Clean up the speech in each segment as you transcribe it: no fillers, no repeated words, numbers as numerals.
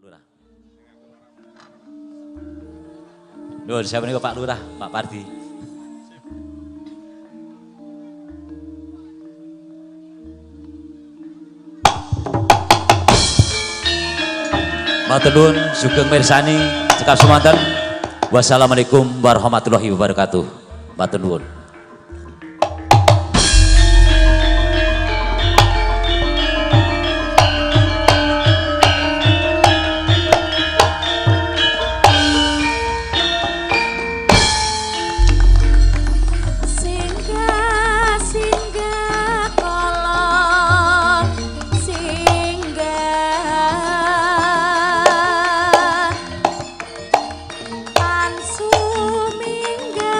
Lurah. Nuwun siapa niku Pak Lurah, Pak Pardi. Matur nuwun sugeng mirsani cekap semanten. Wassalamualaikum warahmatullahi wabarakatuh. Matur nuwun. Sumingga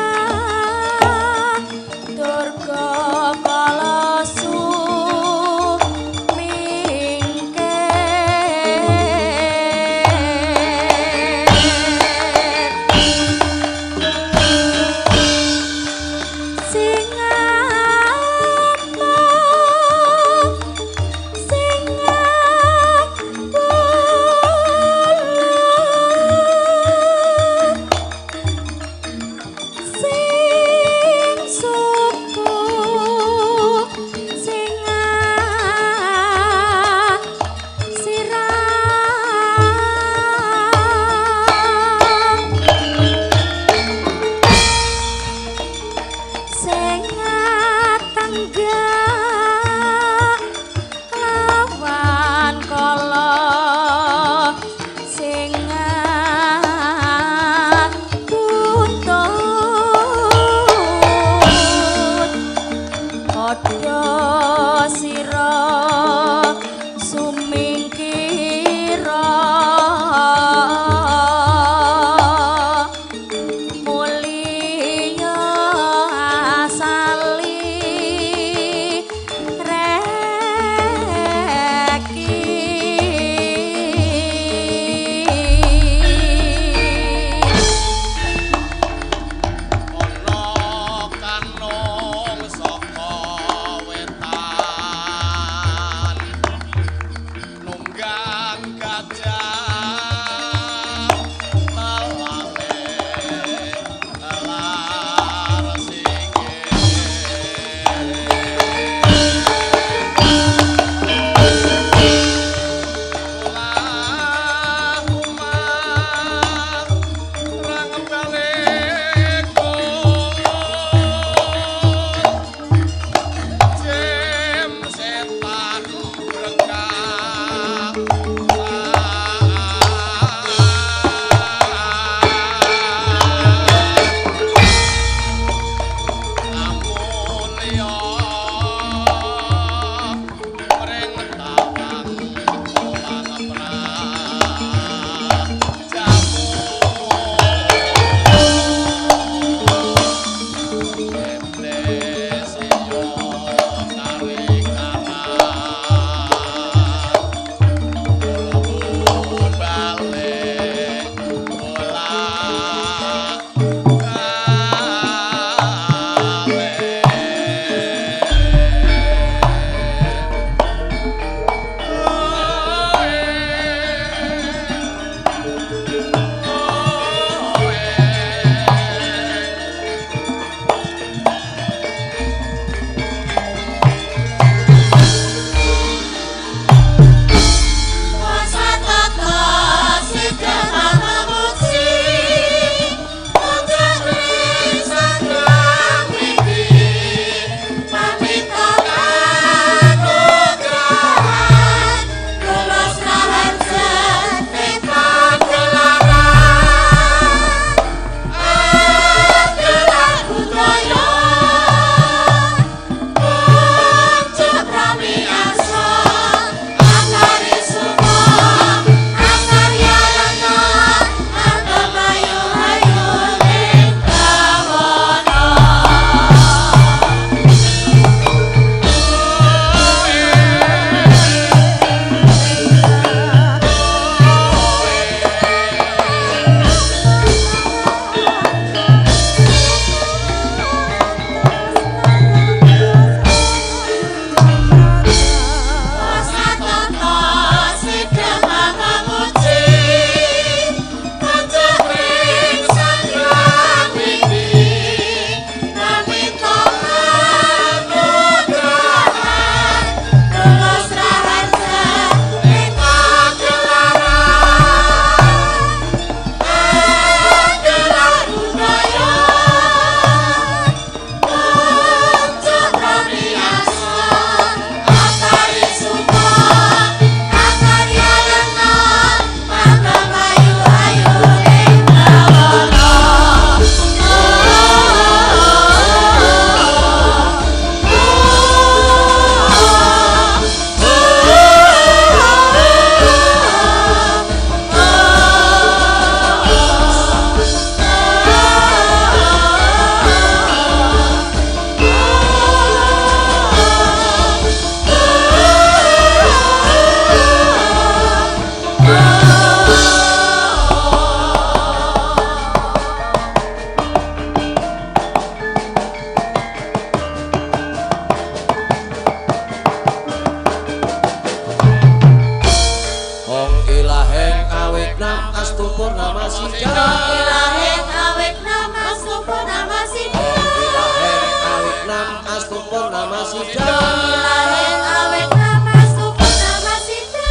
ilaheng awit nam astu purnama sida ilaheng awit nam astu purnama sida ilaheng awit nam astu purnama sida ilaheng awit nam astu purnama sida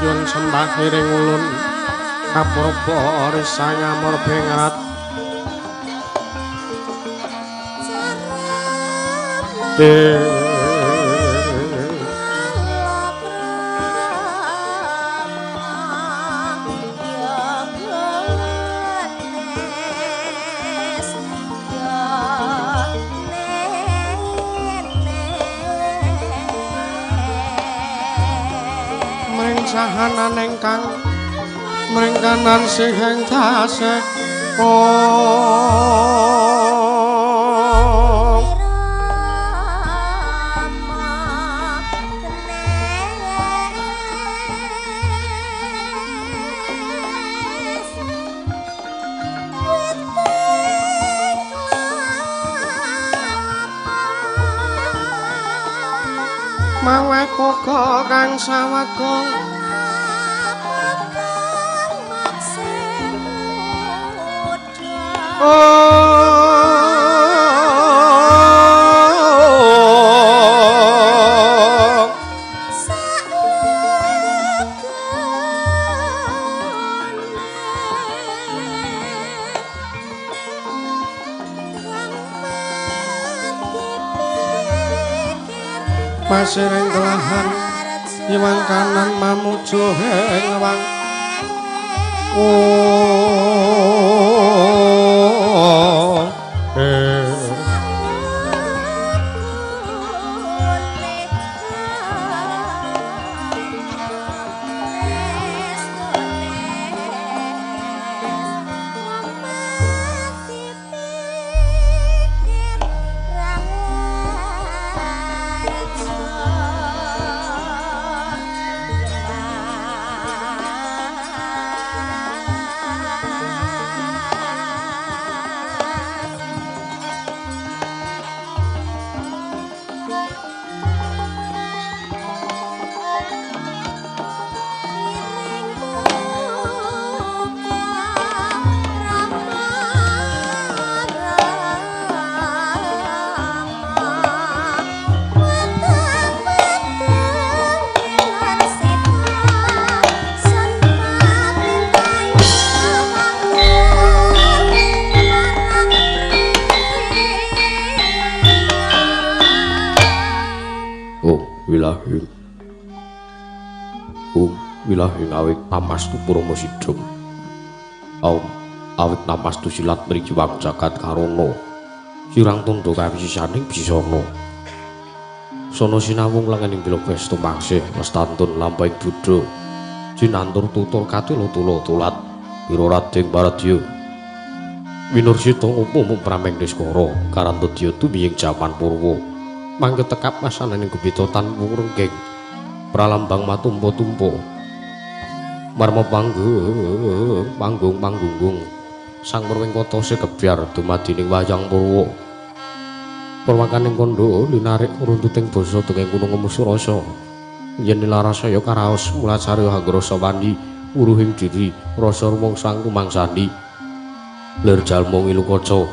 nyun sembah kiring ulun kapurba risa ngamur bengat sahanan ingkang mringkanan sing tasih mawe koko kang sawagong Pasiring kelahan iwang kanan mamuju ing wang wilahing awit namastu Purama Sidhom awit namastu silat mrijiwang jagat karana sirang tandha kawisisaning bisana sono sinawung lengening bilog pesta mangsih lestantun lampahing Buddha jinantur tutur katila-tula tulat pira Radeng Baradya winursita upama prameng niskara karantadya tumiying jaman purwa mangke tekap masananing gebetotan wurengking pralambang matumpa-tumpa marma panggung sang merwengkata sekebyar dumadining wayang purwa perwakaning kandha linarik runtuting basa dongeng gunung Musurasa yen nilarasaya karaos mulacarya hagrasa wani wuruhing diri rasa rumangsang rumangsani lir jalma ngilu kaca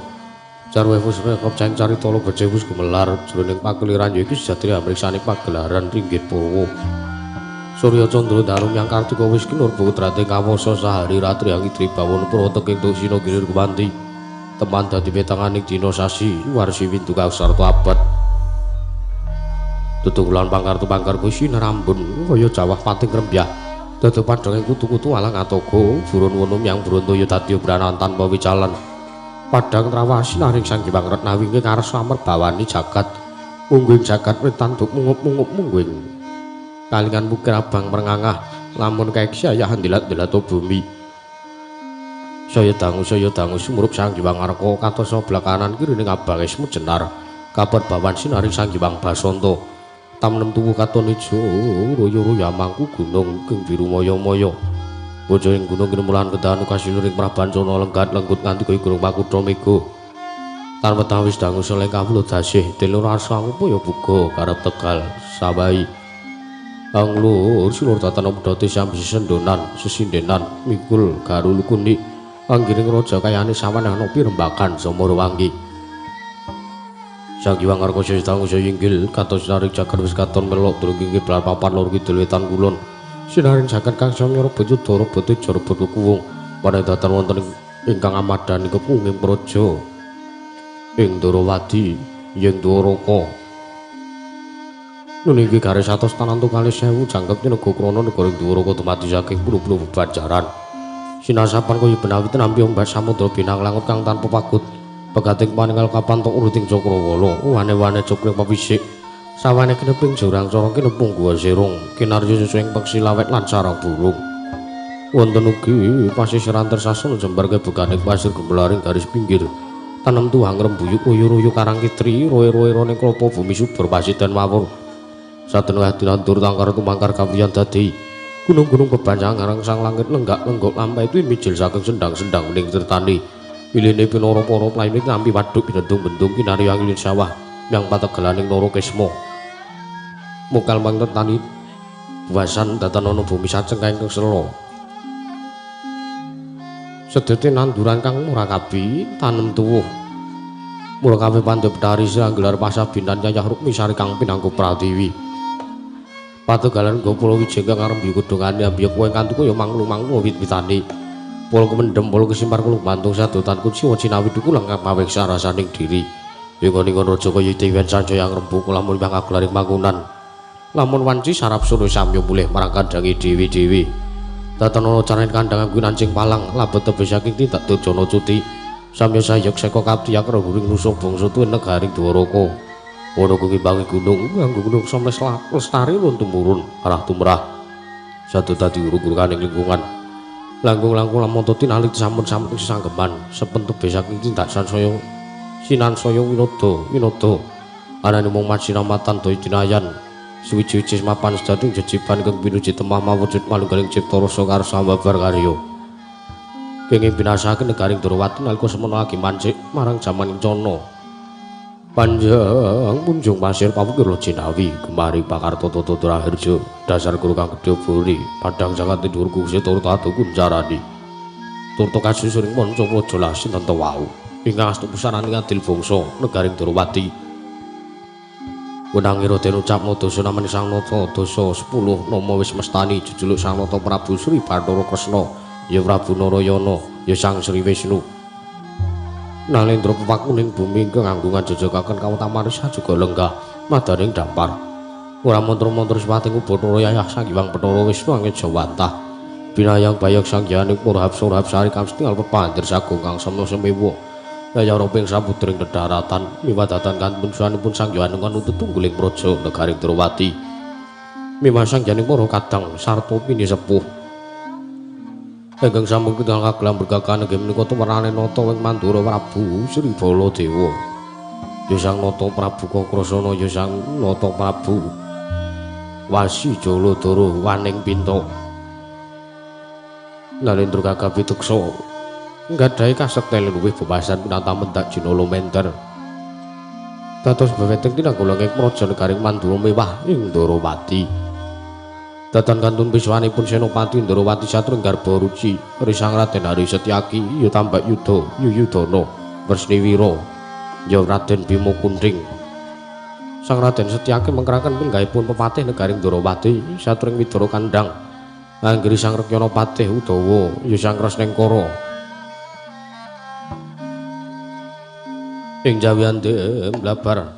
jarwe fusre kepcang carita lo becewus gemelar jroning pakeliran ya iki sejatine amriksane pagelaran ringgit purwa Surya Candra Darum yang Kartika wis kinur putrate kawasa sahari ratri angitri bawon prata ing Sina Gilir Kuwanti teman dadi wetanganing dina sasi warsi windu kausarta abad tutunglan pangkartu sinarambun kaya jawah pating rembyah dadi padhang kutu-kutu alang atoga burun wunum yang Brantaya dadi branan tanpa wicalan padhang rawasi naring Sang Hyang Retnawi ing karsa merbawani jagat mungguing jagat wetanduk mungup-mungup mungguing kalingan mukir abang merengangah lamun kaiksyayahan dilat-dilato bumi saya dangu sumurup Sang Hyang Arka katosa blakanan kirining abang ismu jenar kabar bawan sinaring Sang Hyang Basanta tamnem tuwu katon ijo royo-royo mangku gunung keng biru moyo-moyo bojo ing gunung kinemulan kedahan kasiluring prabancana lenggat lenggut nganti kaya gunung Pakutha mega tanpa tawis dangu seleng kawula dasih delur rasa upaya buga karep tegal sabai Anglo silur tatan omdati sambi sendonan sesindenan mikul garulu kunik anggiring raja kayane sawan anopi rembakan Samarawangi Sang Hyang Arka sedangu inggil katos narik jagat wis katon melok durung inggih papan lor kidul wetan kulon Sinaring jagat kang samyara Bayudara badhe jarebut kuwung panedatan wonten ingkang amadani kepunging praja ing Darawati yen Dwaraka. Nuninggi garis atos tanantu kalih 1000 jangkep nega krana negara Dwaraka dumadi saking pulo-pulo bebajaran. Sinasapan kaya benawi nampi ombak samudra binang langut kang tanpa pagut pegating paninggal kapantok uruting Cakrawala wane-wane cokring papisik sawane kineping jurang cara kinepung gua serung kinarya susuing peksi lawet lan sarang burung wonten ugi pasisiran tersasana jembar kebeganing pasir gemelaring garis pinggir tanem tuang rembuyuk uyur-uyur karang kitri roe-roe roning klopo bumi subur pasiden mawur satenengah dinandur tangkar tumangkar kawiyan dadi gunung-gunung bebanjang ngarang sang langit lenggak-lenggok lampah itu mijil saking sendang-sendang ning tirtani iline pinara-para plaine ngampi waduk binendung-bendung kinarya angin sawah yang pategelaning Nara Kesma mukal mangtetani buasan datanono bumi saceng kang sela sedete nanduran kang ora kabi tanem tuwuh mula kabeh pandhe betari gelar pasah binan Yayah Rukmi Sari kang pinangku Pratiwi pategalan Gopala Wijeng kang arep godhongane ambiyek kowe kantuku ya manglu-manglu wit-witane pol kemendem pol kesimpar kulung bantung sadotanku siwa cinawi duku lang paweksa rasaning diri ingkon-ingkon raja kaya Dewan Sanjaya ngrembug lamun mangka gelaring mangunan lamun wanci sarap suruh samyo mulih marang kandangi dewi-dewi datanono caraning kandhang kuwi nancing palang labet tebih saking tindak Durjana cuti samya sayek saka kaptiyak rehuring nusa bangsa tuwin negaring Dwaraka ana kuwi bangi gunung nganggo gunung somles lestari lun tumurun arah tumrah sadu dadi uru-urukaning lingkungan langkung-langkung lamun tinalik sampun-sampun sesanggeman sepen tebih saking tindak sansaya sinansaya winada anane mung masinamatan daya dinayan suwi-suwi mapan sedating jejiban kang pinuji temah mawujud malunggaling cipta rasa karsa babar karya kenging binasaken negaring Darawati nalika semana lagi mancik marang jaman kencana panjang punjung pasir pawukir Jinawi gemari pakarta tata Raharja dasar guru kang gedhe buri padhang jagat dhuwur kusi turta atu kuncarani turta kasusuring manca praja lasin tanta wau ingkang astu pusaraning adil bangsa negaring Darawati Wenangira den ucapna dosa namani Sang Nata dosa 10 nama wis mestani jejuluk Sang Nata Prabu Sri Bathara Kresna ya Prabu Narayana ya Sang Sri Wisnu Nalendra pepakuning bumi ingkang anggungan jejakaken kawutaman sajuga lenggah madaning dampar ora mantra-mantra sipating Bathara Yayah Sang Hyang Bathara Wisnu angin jawantah binayang bayag Sang Hyang Murhab Surhab Sari kamstingal pepandir sagung kang semna semewa Yayah roping samudring dedharatan miwadatan kantun suwanipun Sang Hyang nuntut tungguling praja negaring Darawati mimasang janing para kadang sarta pinisepuh ingkang sampun kitang kagelam berkakan inggih menika tuwernane nata wing Mandura Prabu Sri Baladewa ya Sang Nata Prabu Kakrasana ya Sang Nata Prabu Wasi Jaladara Waning Pinta Nalendra Gagapi Deksa nggadahi kasekten luwih bebasan pinata mendak Jinala Menter dados bebeteng tinanggulanging praja negaring Mandura mewah ing Darawati datan kantun biswanipun Senopati Darawati Satru Garba Ruci Risang Raden Hari Setyaki ya tambak Yudha Yuyudana Wresniwira ya Raden Bima Kunting Sang Raden Setyaki mengkeraken penggaipun pepatih negaring Darawati Satring Widara Kandhang anggri Sang Rekyana Patih Udawa ya Sang Kresnengkara ing jawiyandhe mlabar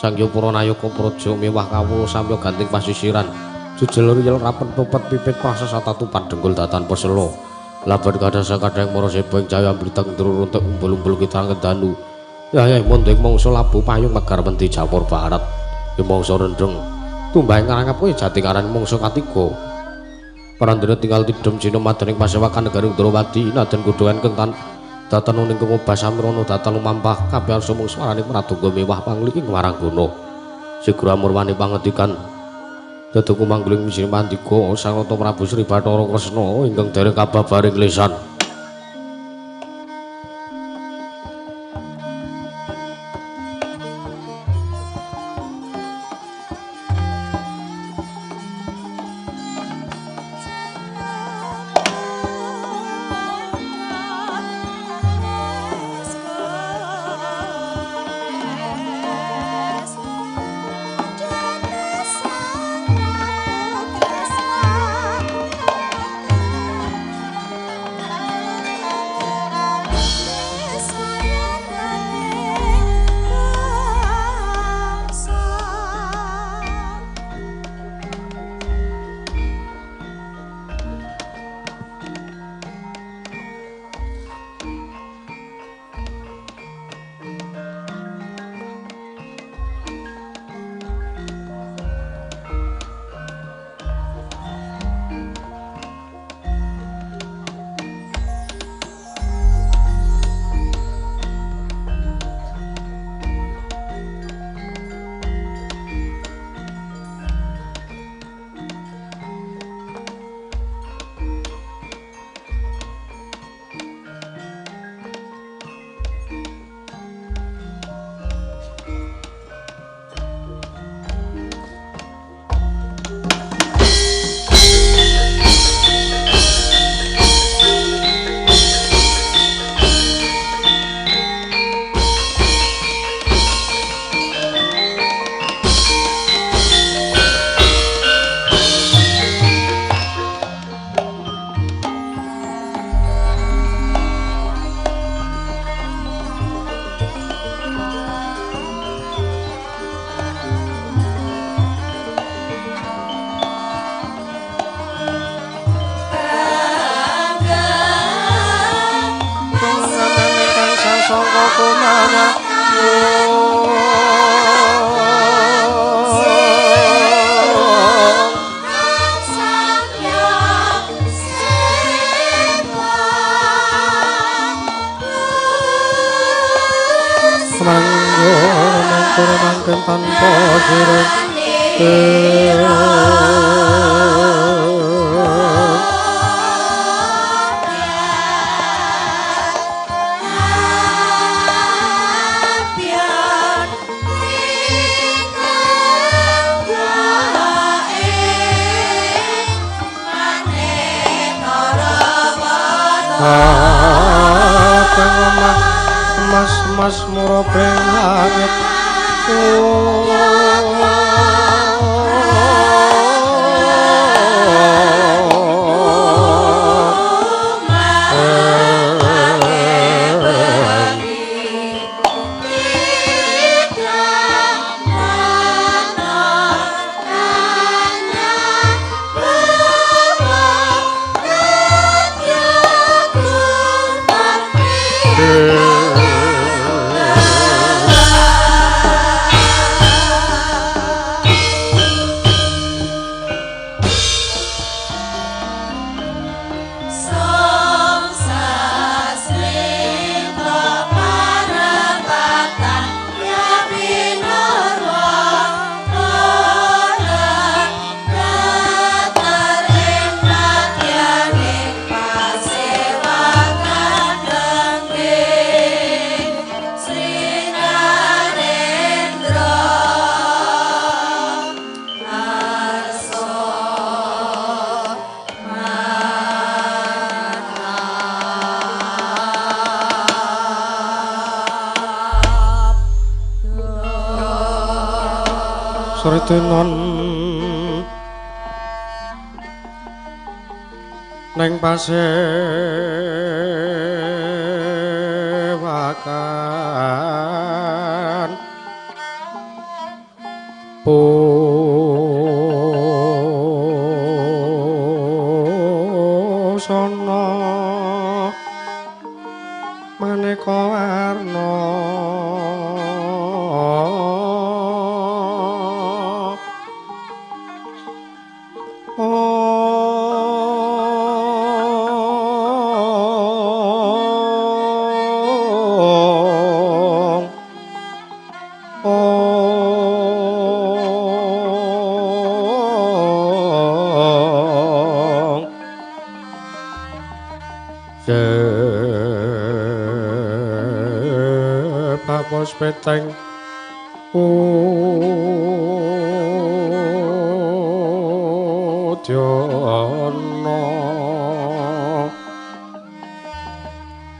Sangya Puranayaka praja mewah kawula samya ganting pasisiran jujel riyel rapet pepet pipit prasasa tatupan dengkul datan persela labar kadasa kadang para seba ing jaya blitang druruntek umbul-umbul kitang kendanu yayah mondeng mangsa labu payung megar menti Japur Barat ing mangsa rendheng tumbahing ngarangap kowe jati karan mangsa katiga parandene tinggal tidhem Cina madaning pasewakan negaring Darawati naden godhongan kentan datan ning kemobah samirana datan lumampah kabeh sumung swaraning pradonga mewah panglik ing waranggana sigra murwani pangendikan dadaku mangguling misir mandika Sang Nata Prabu Sri Bathara Kresna ingkang dereng kababaring lesan kumanya mangkur mangken tanpa sirih pengomah mas murobeng langit Sritenon neng pasewakan pusana maneka warna Papos peteng Udyono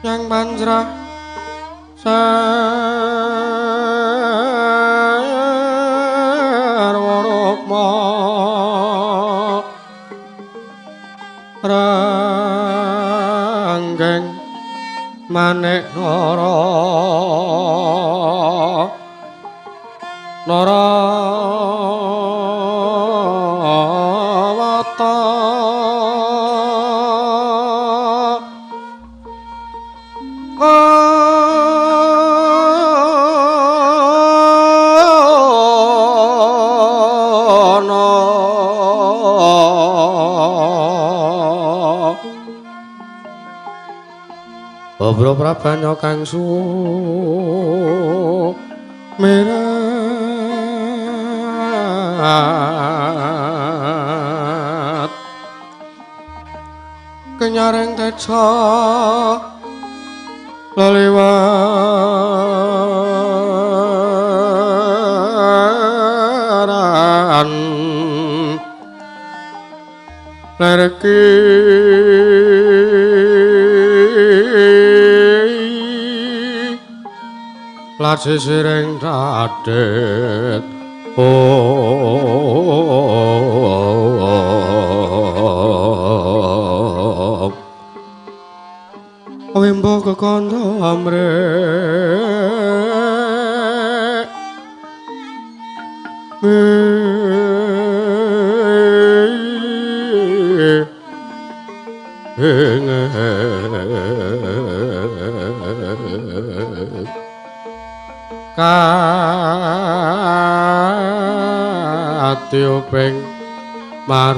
yang banjrah sarwarokma ranggeng manek Narawata Obro prabanya kang sumerat kenyaring teca laliwaran lereki lajeng sireng radet wimbo kekandha amrek ing katiuping maruta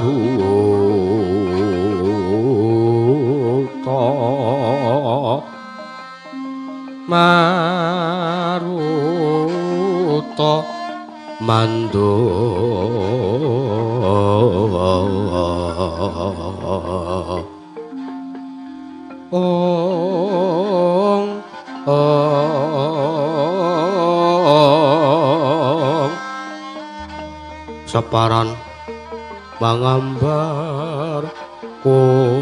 mando separan mangambar kongas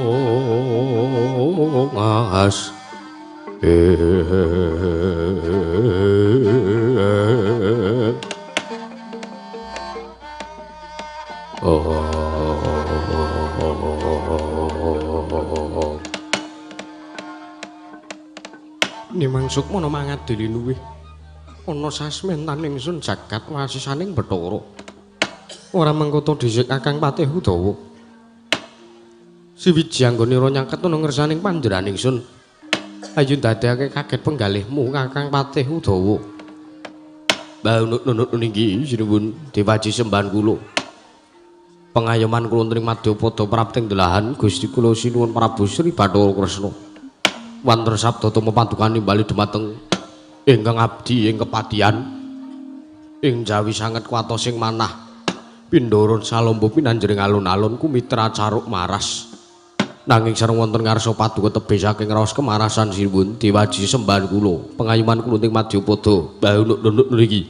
Nimangsuk mono mangat dilinuwih ana sasmentan ingsun jagat wasisaning Bathara ora mengkoto dhisik Kakang Patih Udawa siwiji anggonira nyangket ana ngersaning panjenengan ingsun ayo dadekake kaget penggalihmu Kakang Patih Udawa Baunut niki sinuwun diwaji sembahan kula pengayoman kula ing Madyapada prapting delahan Gusti kula sinuwun Prabu Sri Bathara Kresna wonten sabda tama padukan nimbali dumateng ingkang abdi ing kepatihan ing jawi sanget kuwatos sing manah pindharan salombo pinanjering alun-alun kumitra caruk maras nanging sareng wonten ngarsa paduka tebih saking raos kemarasan sinuwun diwaji sembahan kula pengayuman kula ing Madyapada baunut niki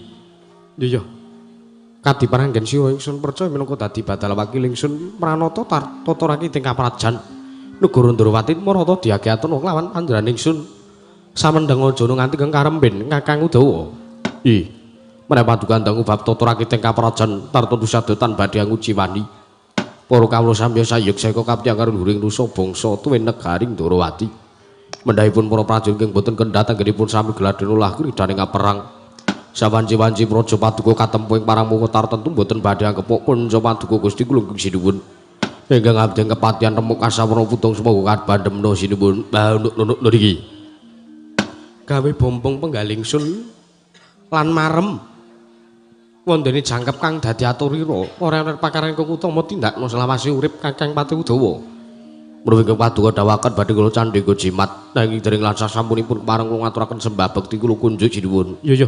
iya kadiparanggen siwa ingsun percaya minangka dadi badal wakil ingsun pranata tataraki ing kaprajan negara Ndrawati marata diakiaten lawan panjenengan ingsun samendeng aja nganti keng karemben Kakang Udawa. Ih, menawi padukan dangu bab tata rakit ing kaprajan tartamtu sadotan badhe nguji wani. Para kawula sami sayeksa kapti karo luring rusa bangsa tuwin negaring Ndrawati. Mendhahipun para prajurit ing boten kendhat anggenipun sami gladhen ulah kridaning perang. Sawanci-wanci praja paduka katempuh ing parang muka tartamtu boten badhe angkepuk punca paduka Gusti kula sinuwun. Ingkang abdi kepatihan remuk asawana putung semoga kadhandemna sinuwun baunut niki gawe bombong penggalingsun lan marem wondene jangkep kang dadi aturira ora ana pakaran kang utama tindakna selawase urip Kakang Patih Udawa menawi paduka dawaken badhe kula candhika jimat nanging dereng lansah sampunipun pareng kula ngaturaken sembah bekti kula kunjuk sinuwun iya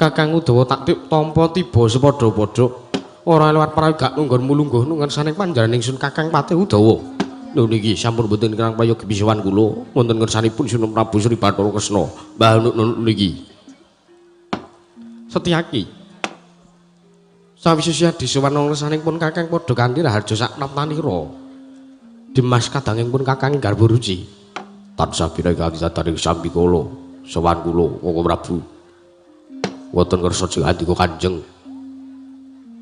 Kakang Udawa tak tampa tiba sepadha-padha ora lewat prawi gak nunggon mulungguh nungan saning panjenengan ingsun Kakang Patih Udawa. Lho niki sampun boten kirang prayogi bisawan kula wonten ngersanipun Sunan Prabu Sri Bathara Kresna. Mbah niki. Setyaki. Sawise siadi sowan ngersanipun Kakang padha kanthi raharja sak naptanira. Dimas kadangipun Kakang garwa ruci. Tansah bira kanthi sadaring sambi kala sowan kula Koko Prabu. Wonten ngersa jengandika Kanjeng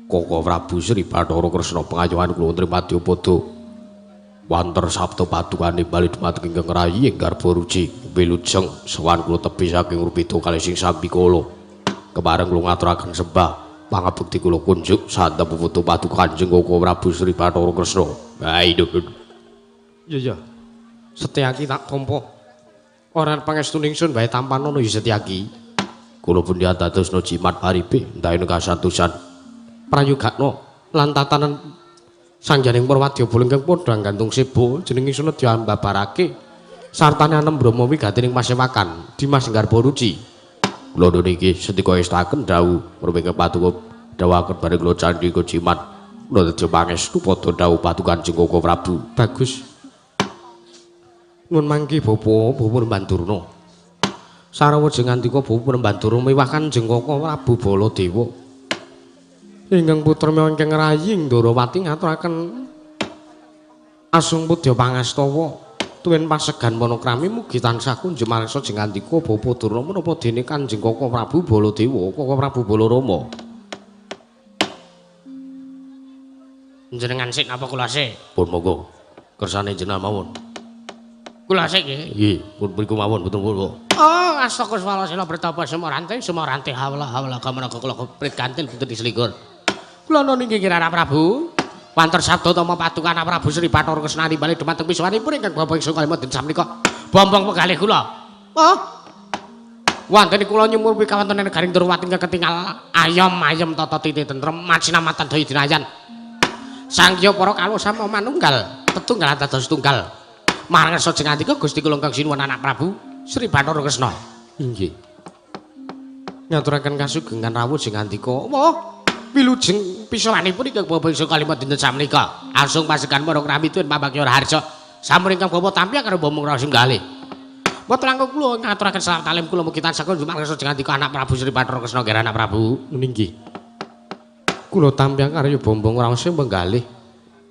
Koko Prabu Sri Bathara Kresna pengayoman kula wonten Madyapada wonten sabda padukane bali dumateng ingkang rayi ing garba ruci wilujeng sowan kula tebih saking rupita kalih sing sami kala kepareng kula ngaturaken sembah pangabekti kula kunjuk santa puputu paduka Kanjeng Koko Prabu Sri Bathara Kresna ayo iya Setyaki tak tampa ora pangestuning ingsun bae tampan ana ya Setyaki kula pun diatadosna jimat paripe ndayene kasatusan prayogakna lan tatanan sangjaning Purwadya ingkang padha gantung sebo jeneng ingsun diambabarake sartane anem Brahma wigatining pasewakan Dimas Garba Ruci. Kula niki setika estaken dawuh menawi paduka dawuhaken bareng kula candhika jimat kula dadi pangestu padha dawuh padukan Kanjeng Koko Prabu. Bagus. Nuwun mangke Bapak Pandurna. Sarawujeng ngandika Bapak Pandurna miwah Kanjeng Koko Prabu Baladewa. Ingkang putra menawi ingkang rayi Ndrawati ngaturaken asung pudya pangastawa tuwin pasegan panakrami mugi tansah kunjuk marsa jengandika Bapak Durna menapa dene Kanjeng Koko Prabu Baladewa Koko Prabu Balarama. Njenengan sik napa kula sik? Pun monggo. Kersane jenengan mawon. Kula sik nggih. Nggih, pun mriku mawon mboten kula. Oh, astagfirullah sila bertapa semorante hawla kamana kula prit kantil pinten diselikur. Kula niki kira Prabu. Wanten sabda tama paduka anak Prabu Sri Bathara Kresnani bali dumateng piswanipun ingkang Bapak ingsun kalih modhen samnika bombong penggalih kula. Oh. Wonten kula nyumur pikawontenan negaring Ndrawati ingkang ketingal ayem-ayem tata titi tentrem macinamatan daya dinayan. Sangya para kalosama manunggal tetunggal dados tunggal. Marang saja ngandika Gusti kula ingkang sinuwun anak Prabu Sri Bathara Kresna. Inggih. Ngaturaken kasugengan rawuh sing ngandika, "Wah, wilujeng pisawanipun ingkang Bapak ingsun kalimat dinten samnika. Asung pasekan para kramitun Pambagya Harja. Sampun ingkang Bapak tampi karo bombong raos enggalih. Mboten langkung kula ngaturaken salam talim kula mugi tansah jumangar saja ngandika anak Prabu Sri Bathara Kresna kira anak Prabu." Nggih. Kula tampi karo bombong raos enggalih.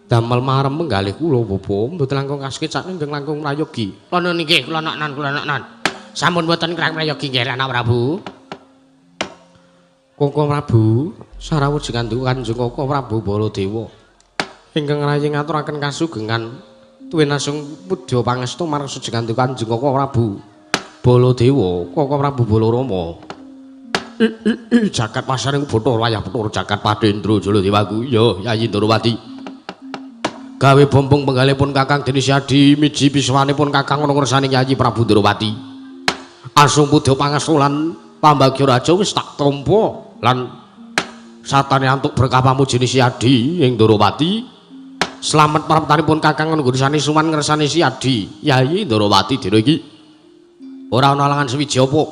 Damel marem enggalih kula Bapak mboten langkung kasket sakniki ingkang langkung mrayogi. Kula nggih kula nok-non. Sampun mboten krang mrayogi nggih anak Prabu. Koko Prabu sarawuh ngandika Kanjeng Koko Prabu Baladewa ingkang rayi ngaturaken kasugengan tuwinasung pudha pangestu marang ngandika Kanjeng Koko Prabu Baladewa Koko Prabu Balarama jagat pasaring Bathara wayah Bathara jagat Padendra Jaladewaku ya Yayi Ndrawati gawe bombong penggalipun Kakang Deni Siadi miji piswanipun Kakang Ngrasani Yayi Prabu Ndrawati asung pudha pangestu lan Pambagya Raja wis tak tampa lan satane antuk berkah pamujine Siadi ing Ndrawati slamet praptanipun Kakang Ngrasani Suman Ngrasani Siadi Yayi Ndrawati dina iki ora ana alangan sewiji apa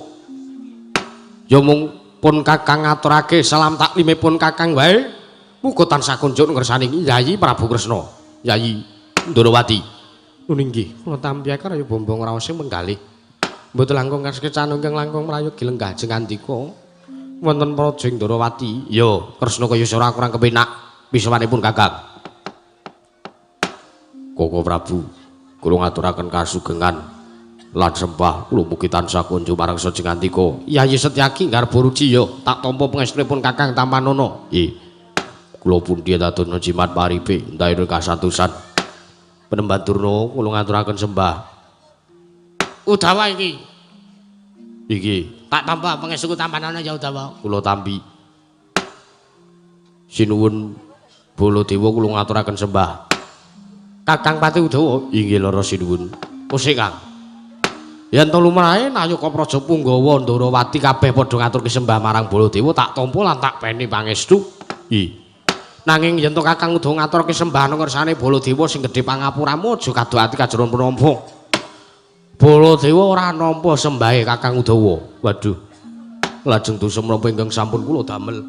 ya mung pun Kakang ngaturake salam taklimipun Kakang wae muga tansah kunjuk ngersani Yayi Prabu Kresna Yayi Ndrawati nggih kula tampi karo ya bombong raos menggalih mboten langkung kaskecan ingkang langkung mlayogi lenggah jeng andika wonten Praja Ndrawati ya Kresna kaya ora kurang kepenak pisawanipun Kakang Koko Prabu kula ngaturaken kasugengan lan sembah kula mugi tansah kunjuk marang sajeng andika Yayi Setyaki garba ruci ya tak tampa pangestunipun Kakang Tamanana nggih kula pundi dadono jimat paripe ndaire kasatusan Penemban Durna kula ngaturaken sembah Udawa iki tak tampa pangestu Tamanana ya Udawa kula tampi sinuwun Baladewa kula ngaturaken sembah Kakang Pati Udawa inggih lara sinuwun musik Kang yen to lumrahe Nayaka Praja Punggawa Ndrawati kabeh padha ngaturke sembah marang Baladewa tak tampa lan tak peni pangestu nanging yen to Kakang Udawa ngaturke sembah ngersane Baladewa sing gedhe pangapuramu aja kadoati kajeron penampa Baladewa ora nampa sembahe Kakang Udawa. Waduh. Lajeng dosa menapa ingkang sampun kula damel.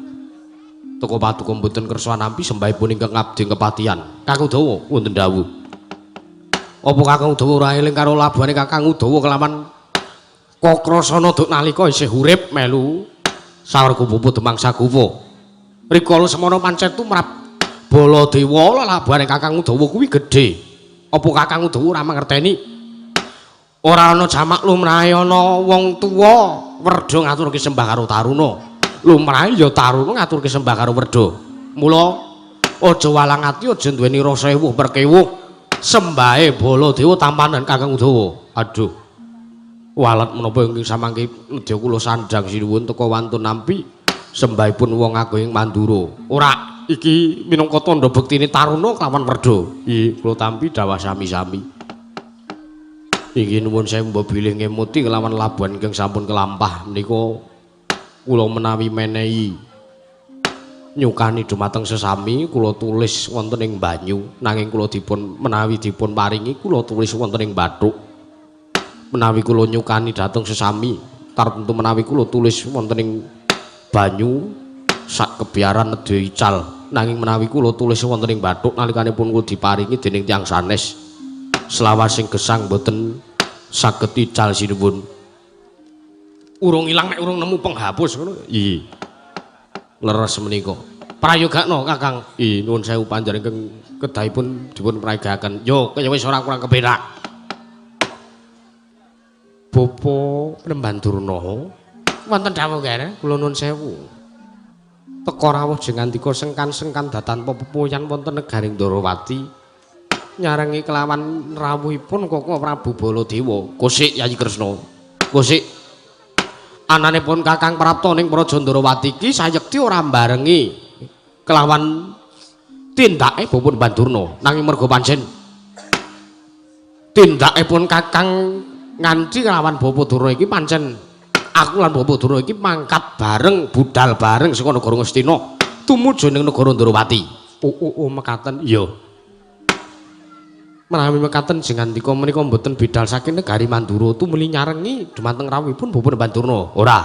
Teka paduka mboten kersa nampi sembahipun ingkang ngabdi kepatihan. Kakang Udawa wonten dawuh. Apa Kakang Udawa ora eling karo labuhane Kakang Udawa kelawan Kokrasana duk nalika isih urip melu sawerga puput demangsa guwa. Rikala semana pancen tumrap Baladewa labuhane Kakang Udawa kuwi gedhe. Apa Kakang Udawa ora mangerteni? Ora ana jamak lumrahe ana wong tuwa werda ngaturke sembah karo taruna. Lumrahe ya taruna ngaturke sembah karo werda. Mula aja walang ati aja duweni rasa ewuh perkewuh. Sembahe Baladewa tampanan Kakang Udawa. Aduh. Walet menapa ingkang samangke nedya kula sandhang sinuwun teka wantun nampi sembahipun wong ageng Mandura. Ora iki minangka tandha bektine taruna kelawan werda. Nggih kula tampi dawuh sami-sami. Inggih nuwun sewu mbok bilih ngemuti kelawan labuhan ingkang sampun kelampah menika kula menawi menehi nyukani dumateng sesami kula tulis wonten ing banyu nanging kula dipun menawi dipun paringi kula tulis wonten ing bathuk menawi kula nyukani dhateng sesami tartemtu menawi kula tulis wonten ing banyu sak kebiaran nedya ical nanging menawi kula tulis wonten ing bathuk nalikanipun kula diparingi dening tiyang sanes selawasing gesang boten saged ical sinuwun. Urung ilang nek urung nemu penghapus ngono. Nggih. Leres menika. Prayogakno Kakang. Nggih, nuwun sewu panjenengan kedahipun dipun prayogaken. Yo kaya wis ora kurang kepenak. Bapa Penemban Durna. Wonten dawuh kene, kula nuwun sewu. Teka rawuh jengandika sengkan-sengkan datan pepuyan wonten negaring Ndrawati. Nyarengi kelawan rawuhipun Koko Prabu Baladewa Kosik Yayi Kresna Kosik ananipun Kakang Prapta ning Praja Ndrawati iki sayekti ora mbarengi kelawan tindake Bapa Bandurna nanging merga pancen tindakipun Kakang nganti kelawan Bapa Durna iki pancen aku lan Bapa Durna iki mangkat bareng budal bareng saka negara Ngastina tumuju ning negara Ndrawati. Oh mekaten iya. Menawi mekaten sing andika menika mboten bidal saking negari Mandura tumuli nyarengi dumateng rawuhipun Bapa Bandurna. Ora.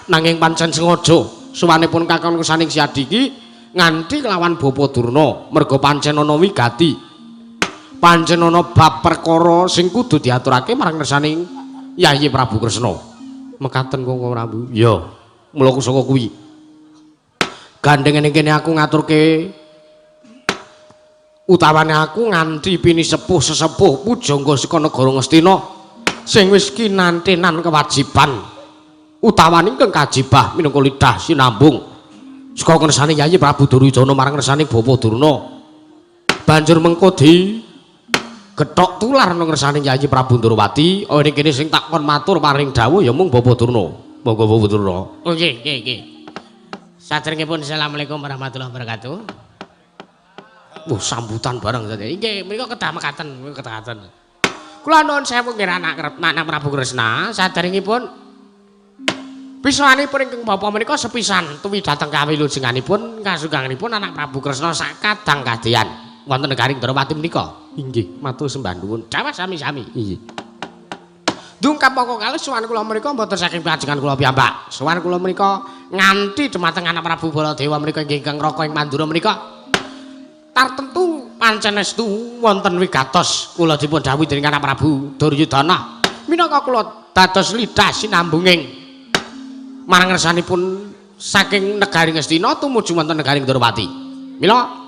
Nanging pancen sengaja suwanipun Kakang Kusaning Siadi iki nganti kelawan Bapa Durna merga pancen ana wigati. Pancen ana bab perkara sing kudu diaturake marang ngersaning Yayi Prabu Kresna. Mekaten Kang Prabu. Iya. Mula saka kuwi. Gandeng ning kene aku ngaturke utawane aku nganti pini sepuh pujangga saka negara Ngastina sing wis kinantenan kewajiban utawane ingkang kajibah minangka lidah sinambung saka ngersane Yayi Prabu Duryudana marang ngersane Bapa Durna. Banjur mengko di gethok tular nang ngersane Yayi Prabu Ndrawati. Oh ning kene sing takon matur paring dawuh ya mung Bapa Durna. Monggo Bapa Durna. Oh nggih. Saderengipun Assalamualaikum warahmatullahi wabarakatuh. Sambutan bareng saja. Nggih, menika kedah mekaten. Kula nuwun sewu nggih anak Prabu Kresna, saderengipun biswanipun ingkang bapa menika sepisan tuwi dhateng kawilujenganipun kasuganganipun anak Prabu Kresna sakadang kadheyan wonten negari Ndrawati menika. Inggih, matur sembah nuwun. Dawuh sami-sami. Inggih. Dungkap mongko kalih sowan kula menika mboten saking panjenengan kula piyambak. Sowan kula menika nganti dumateng anak Prabu Baladewa menika ingkang raka ing Mandura menika tartentu pancen estu wonten wigatos kula dipun dhawuhi dening anak Prabu Duryudana. Minangka kula dados lidah sinambunging marang ngersanipun saking negari Ngastina tumuju wonten negari Ndrawati. Mila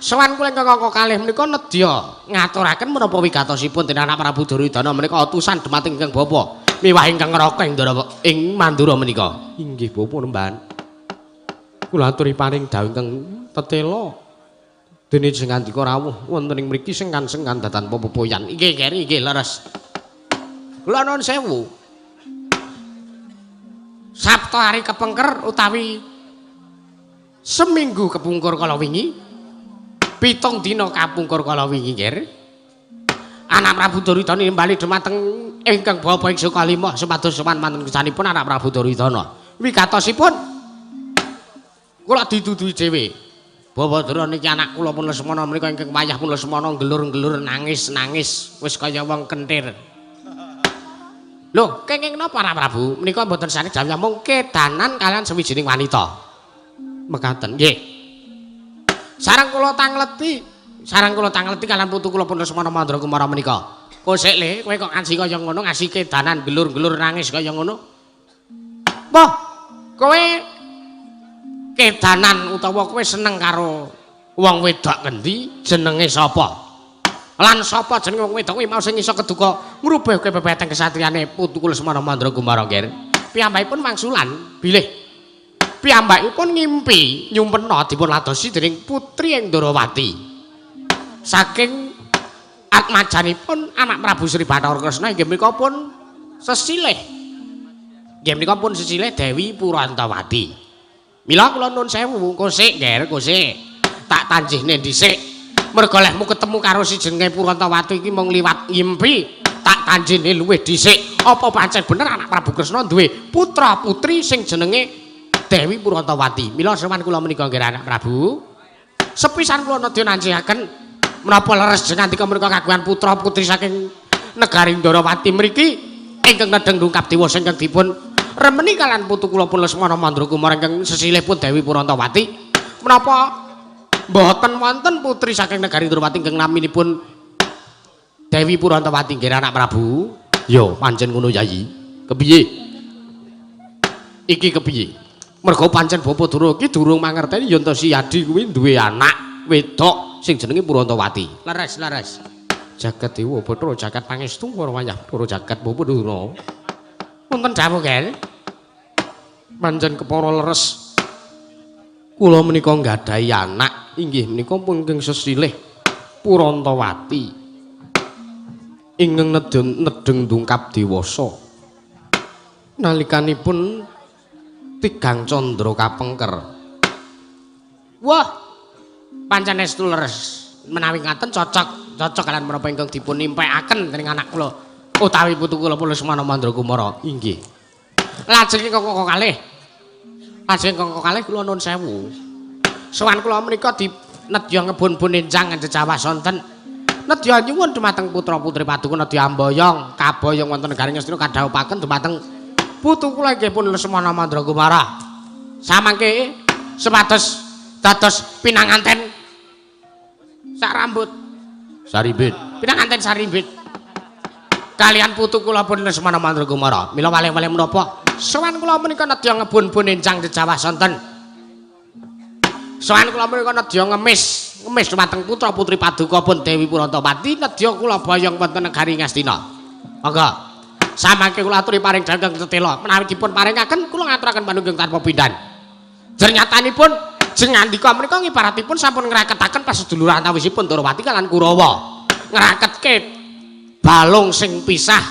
sowan kula ingkang kalih menika nedya ngaturaken menapa wigatosipun dening anak Prabu Duryudana menika utusan dumateng ingkang bapa miwah ingkang ngraka ing Mandura menika. Inggih Bapa Nemban. Kula aturi paring dawuh ingkang tetela dene sing andika rawuh wonten ing mriki sing kansengan datan pepoyan. Nggih leres. Kula nuwun sewu. Sabtu hari kepengker utawi seminggu kepungkur kala wingi 7 dina kapungkur kala wingi nggih. Anak Prabu Duryudana bali dumateng ingkang bapa ing Sukalima supados sowan manten kesanipun anak Prabu Duryudana. Wigatosipun kula dituduhi dhewe. Bapa Durna niki anak kula pun Lesmana menika ingkang wayah pun Lesmana gelur-gelur nangis wis kaya wong kentir. Lho, kenging napa anak Prabu? Menika mboten sanes jam mung kedanan kalian sawijining wanita. Mekaten. Nggih. Sareng kula tangleti kalian putu kula pun Lesmana Mandrakumara menika. Kosek le, kowe kok ngaji kaya ngono, ngaji kedanan gelur-gelur nangis kaya ngono. Mbah, kowe kedanan utawa kowe seneng karo wong wedok ngendi jenenge sapa? Lan sapa jenenge wong wedok kuwi mau sing iso keduka ngrubah kepepeteng kesatriyane putu kula Semana Mandrakumara nggih. Piyambakipun wangsulan bilih. Piyambakipun ngimpi nyumpena dipun ladosi dening putri ing Ndrawati. Saking atmajanipun anak Prabu Sri Bathara Kresna inggih menika pun sesilih. Nggih menika pun sesilih Dewi Purantawati. Mila kula nuwun sewu, kosik nggih, kosik. Tak tanjihne dhisik. Merga lehmu ketemu karo si jenenge Purantawati iki mung liwat ngimpi, tak tanjihne luwih dhisik. Apa pancen bener anak Prabu Kresna duwe putra putri sing jenenge Dewi Purantawati. Mila sowan kula menika nggih anak Prabu. Sepisan kula nedya nanjihaken menapa leres jenengan menika kagungan putra putri saking negari Ndrawati mriki ingkang nedheng ndungkap diwasa ingkang dipun remeni kalian putu kula pun Lesmana Mandrakumara ingkang sesilih pun Dewi Purantawati. Menapa mboten wonten putri saking negari Ndrawati ingkang naminipun Dewi Purantawati nggih anak Prabu? Yo, pancen ngono Yayi. Kepiye? Iki kepiye? Merga pancen Bapa Durna iki durung mangerteni yen to si Adi kuwi duwe anak wedok sing jenenge Purantawati. Leres. Jagat Dewa Bathara jagat pangestu para wayah para jagat Bapa Durna. Wonten dawuh nggih. Pancen kepara leres. Kula menika nggadahi anak inggih menika ingkang sesilih Purantawati. Ingkang nedeng ndungkap dewasa. Nalikanipun tigang candra kapengker. Wah. pancen estu leres. Menawi ngaten cocok kalian menapa ingkang dipun nimpekaken dening anak kula utawi putu kula Lesmana Mandragumara. Inggih. Lajeng kok kalih. Lajeng kok kalih kula nuwun sewu. Sowan kula menika nedya ngebun-bun enjang jejawah sonten. Nedya nyuwun dumateng putra-putri paduka nedya amboyong, kaboyong wonten negaring Ngastina kadhawuhaken dumateng putu kula inggih pun Lesmana Mandragumara. Samangke sepados dados pinanganten sak rambut Sarimbit. pinanganten Sarimbit kalian putu kula pun Lesmana Mandragumara. Mila wale-wale menapa sowan kula menika nedya ngebun-bun enjang jejawah sonten. Sowan kula menika nedya ngemis dumateng putra-putri paduka pun Dewi Purantawati nedya kula boyong wonten negari Ngastina. Monggo samangke kula aturi paring dageng tetela menawi dipun paringaken kula ngaturaken panungging tanpa pindhan. Jernyatanipun jeng andika menika ngibaratipun sampun ngraketaken paseduluran antawisipun Darawati kalan Kurawa. Ngraketke balung sing pisah.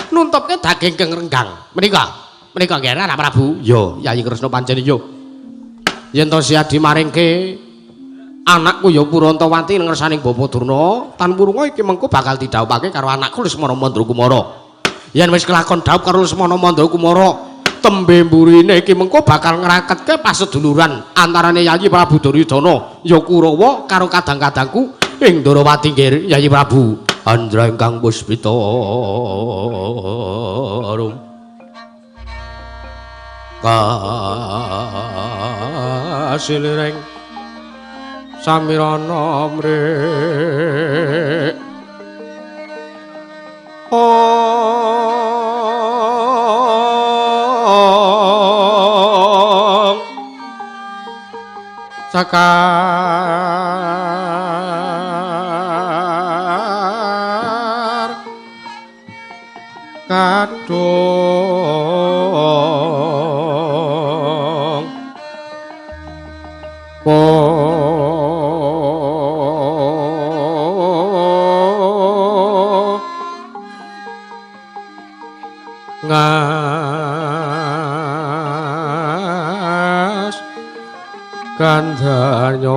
Nuntupke daging keng renggang. Menika nggih Anak Prabu. Ya, Yayi Kresna pancen ya. Yen to siadi maringke anakku ya Purantawati ngersaning Bapa Durna, tan purunga iki mengko bakal didhawuhake karo anakku Lesmana Mandragumara. Yen wis kelakon dhawuh karo Lesmana Mandragumara, tembe mburine iki mengko bakal ngraketke paseduluran antarane Yayi Prabu Duryudana ya Kurawa karo kadang-kadangku ing Darawati nggih Yayi Prabu. Andra ingkang puspita rum kasilireng samirana mrih Sakar kadung ngas gandharnya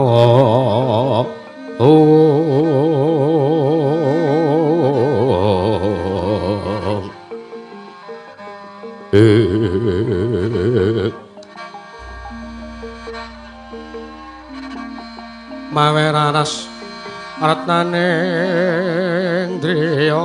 maweraras ratnaning driya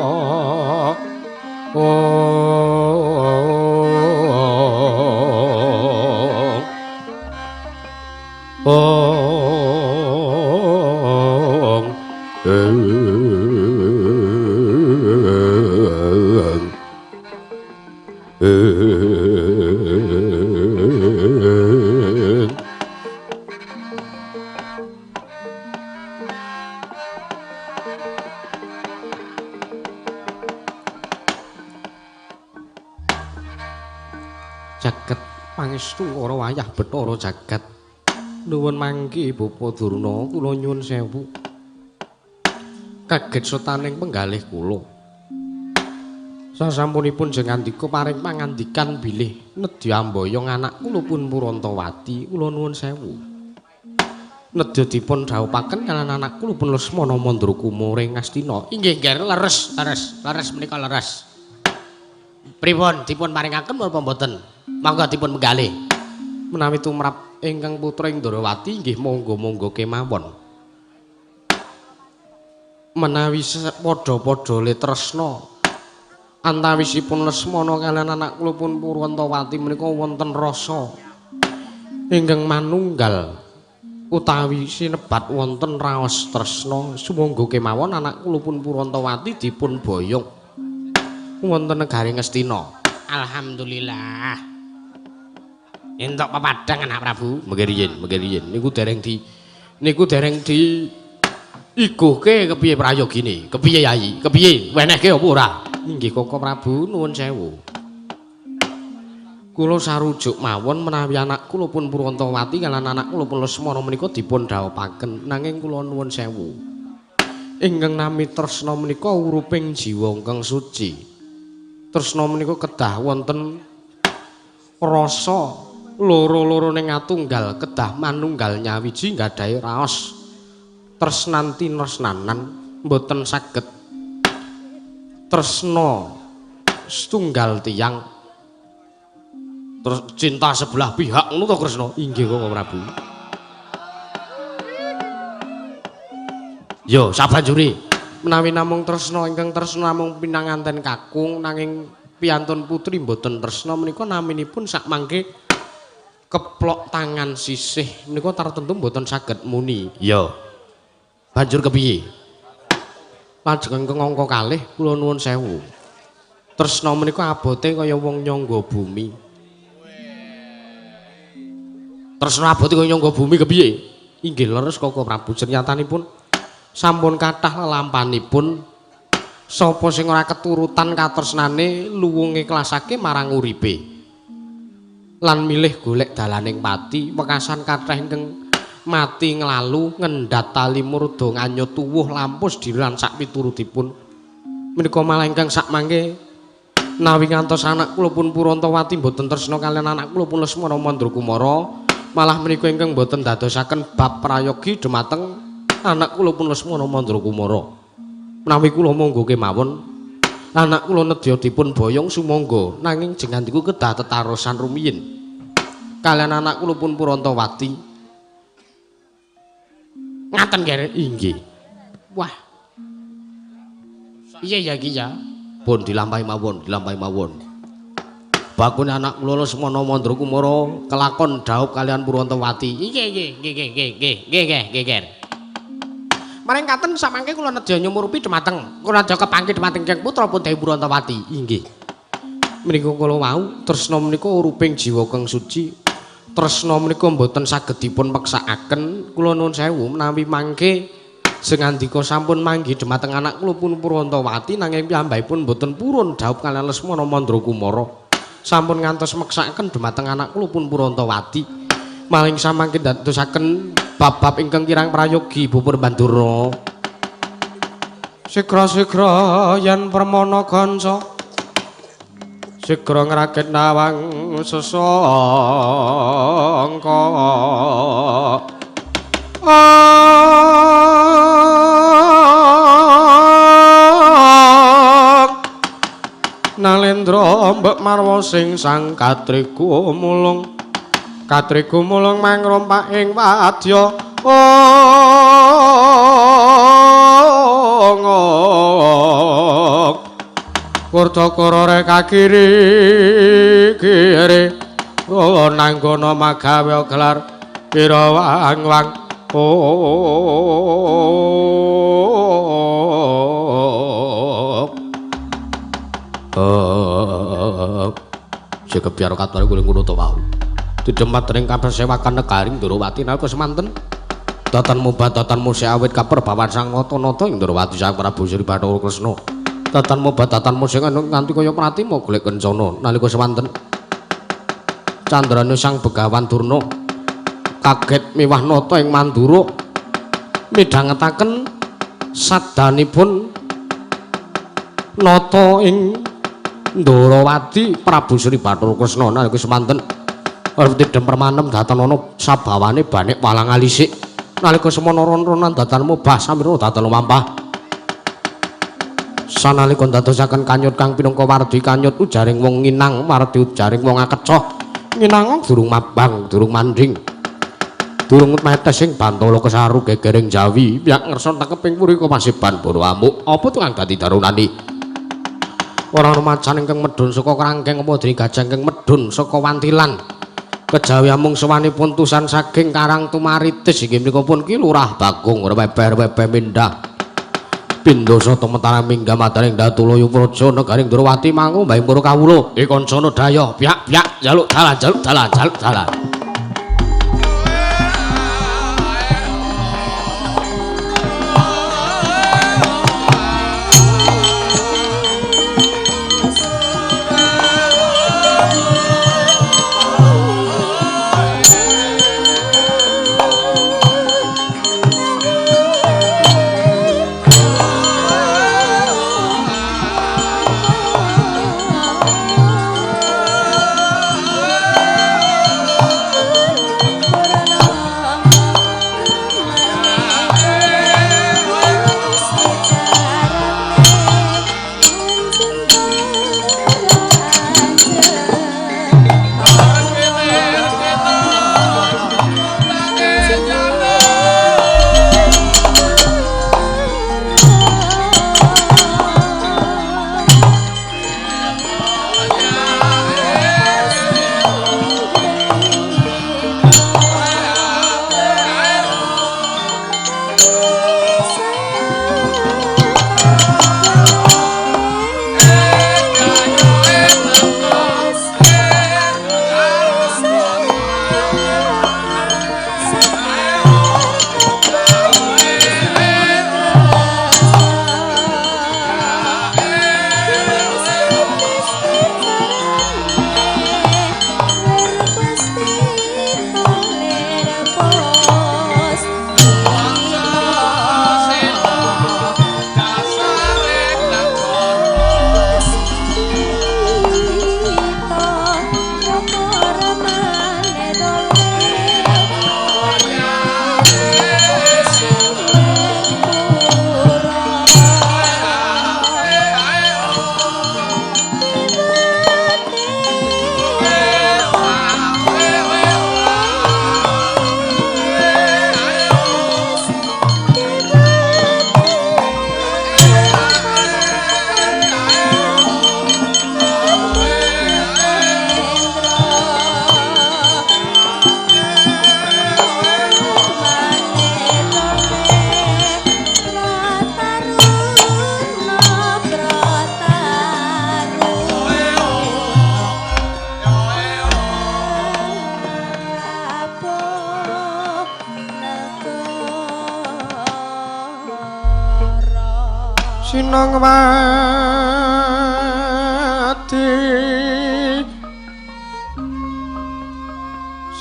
jagat pangestu ora wayah Bathara jagat nuwun mangke Bapa Durna kula nyuwun sewu kaget sotaning penggalih kula sasampunipun jeng andika paring pangandikan bilih nedya amboyong anak kula pun Purantawati kula nuwun sewu nedya dipun dhawuhaken kaliyan anak kula pun Lesmana Mandragumara ing Ngastina. Inggih nggih leres menika leres. Pripun dipun paringaken menapa mboten? Mangga dipun menggalih. Menawi tumrap ingkang putra ing Darawati nggih monggo-monggo kemawon. Menawi padha-padha le tresna antawisipun Lesmana kaliyan anak kula pun Purantawati menika wonten rasa ingkang manunggal utawi sinebat wonten raos tresna sumangga kemawon anak kula pun Purantawati dipun boyong wonten negari Ngastina. Alhamdulillah. Entuk pepadang Anak Prabu. Mengeriyen niku dereng di iguhke kepiye prayogine? Kepiye Yayi? Kepiye wenehke apa ora? Inggih Koko Prabu nuwun sewu. Kula sarujuk mawon menawi anak kula pun Purantawati kaliyan anak kula pun Lesmana menika dipun dhawuhaken nanging kula nuwun sewu. Ingkang nami tresna menika uruping jiwa ingkang suci. Tresna menika kedah wonten rasa loro-lorone ngatunggal kedah manunggal nyawiji nggadahi raos tresnanti tresnanan mboten saged tresna setunggal tiyang terus cinta sebelah pihak ngono to Kresna. Inggih Kakang Prabu. Yo sabanjure menawi namung tresna ingkang tresna namung pinanganten kakung nanging piyantun putri mboten tresna menika naminipun sak mangke keplok tangan sisih menika tartemtu mboten saged muni. Yo. Banjur kepiye? Lajeng ingkang angka kalih kula nuwun sewu. Tresna menika abote kaya wong nyangga bumi. Tresna abote kaya nyangga bumi kepiye? Inggih leres Kakang Prabu senyatanipun sampun kathah lelampanipun sapa sing ora keturutan katresnane luwung ikhlasake marang uripe. Lan milih golek dalaning pati wekasan kathah ingkang mati nglalu ngendhat tali murda nganyut tuwuh lampus diran sak piturutipun. Menika malah ingkang sak mangke nawi ngantos anak kula pun Purantawati mboten tresna kaliyan anak kula pun Lesmana Mandrakumara malah menika ingkang mboten dadosaken bab prayogi dhumateng anak kula pun Lesmana Mandrakumara. Menawi kula monggo kemawon anak kula nedya dipun boyong sumangga nanging jengandiku kedah tetarosan rumiyin kaliyan anak kula pun Purantawati. Ngaten kere inggih. Wah. Iya ya ki ya. Pun dilampahi mawon, dilampahi mawon. Bakune anak kula Lesmana Mandrakumara kelakon dhaup kaliyan Purantawati. Nggih. Maring katen samangke kula nedya nyumurupi dhumateng kula nedya kepangke dhumateng Kyang Putra Dewi Purantawati. Inggih. Menika kula wau tresna menika uruping jiwa kang suci. Tresna menika mboten saged dipun peksakaken. Kula nuwun sewu menawi mangke sengandika sampun manggi dhumateng anak kula pun Purantawati nanging piyambakipun mboten purun dhaup kaliyan Lesmana Mandrakumara. Sampun ngantos meksakaken dhumateng anak kula pun Purantawati. Maling samangke dadosaken bab-bab ingkang kirang prayogi Ibu Purbandura. Sigra-sigra yen permana ganca sigra ngrakit nawang sesangka. Nalendra mbek marwa sing sang katriku mulung mangrompak ing wadya Kurta-kura kakiri kiri nanggana magawe gelar pirawang-wang Sikep katwari kuling kuno to wau didemat ring kapersewakan negaring Ndrawati nalika semanten datanmu badatanmu awit kaperbawan sang nata-nata ing Ndrawati Sang Prabu Sri Bathara Kresna datanmu badatanmu sing nganti kaya pratima golek kencana nalika semanten candrane Sang Begawan Durna kaget miwah nata ing Mandura midhangetaken sadanipun nata ing Ndrawati Prabu Sri Bathara Kresna nalika semanten Tidem permanem datanana sabawane banik walang alisik nalika semana ron-ronan datanmu bah samira datan lumampah sanalika dadosaken kanyut kang pinangka wardi kanyut ujaring wong nginang wardi ujaring wong akecoh nginang durung mabang durung manding durung metes sing bantala kesaru gegering jawi piyak ngersa tekeping purika pasiban bara amuk apa tukang dadi darunani ora ana macan ingkang medhun saka krangkeng apa dri gajah ingkang medhun saka wantilan kejawi amung sawanipun tusan saking Karang Tumaritis inggih menika pun ki Lurah Bagong weber-weber mindah pindhasa temetara minggah madaning Datulaya Praja negaring Ndrawati mangu mbahing para kawula kancana daya piyak-piyak jaluk dalan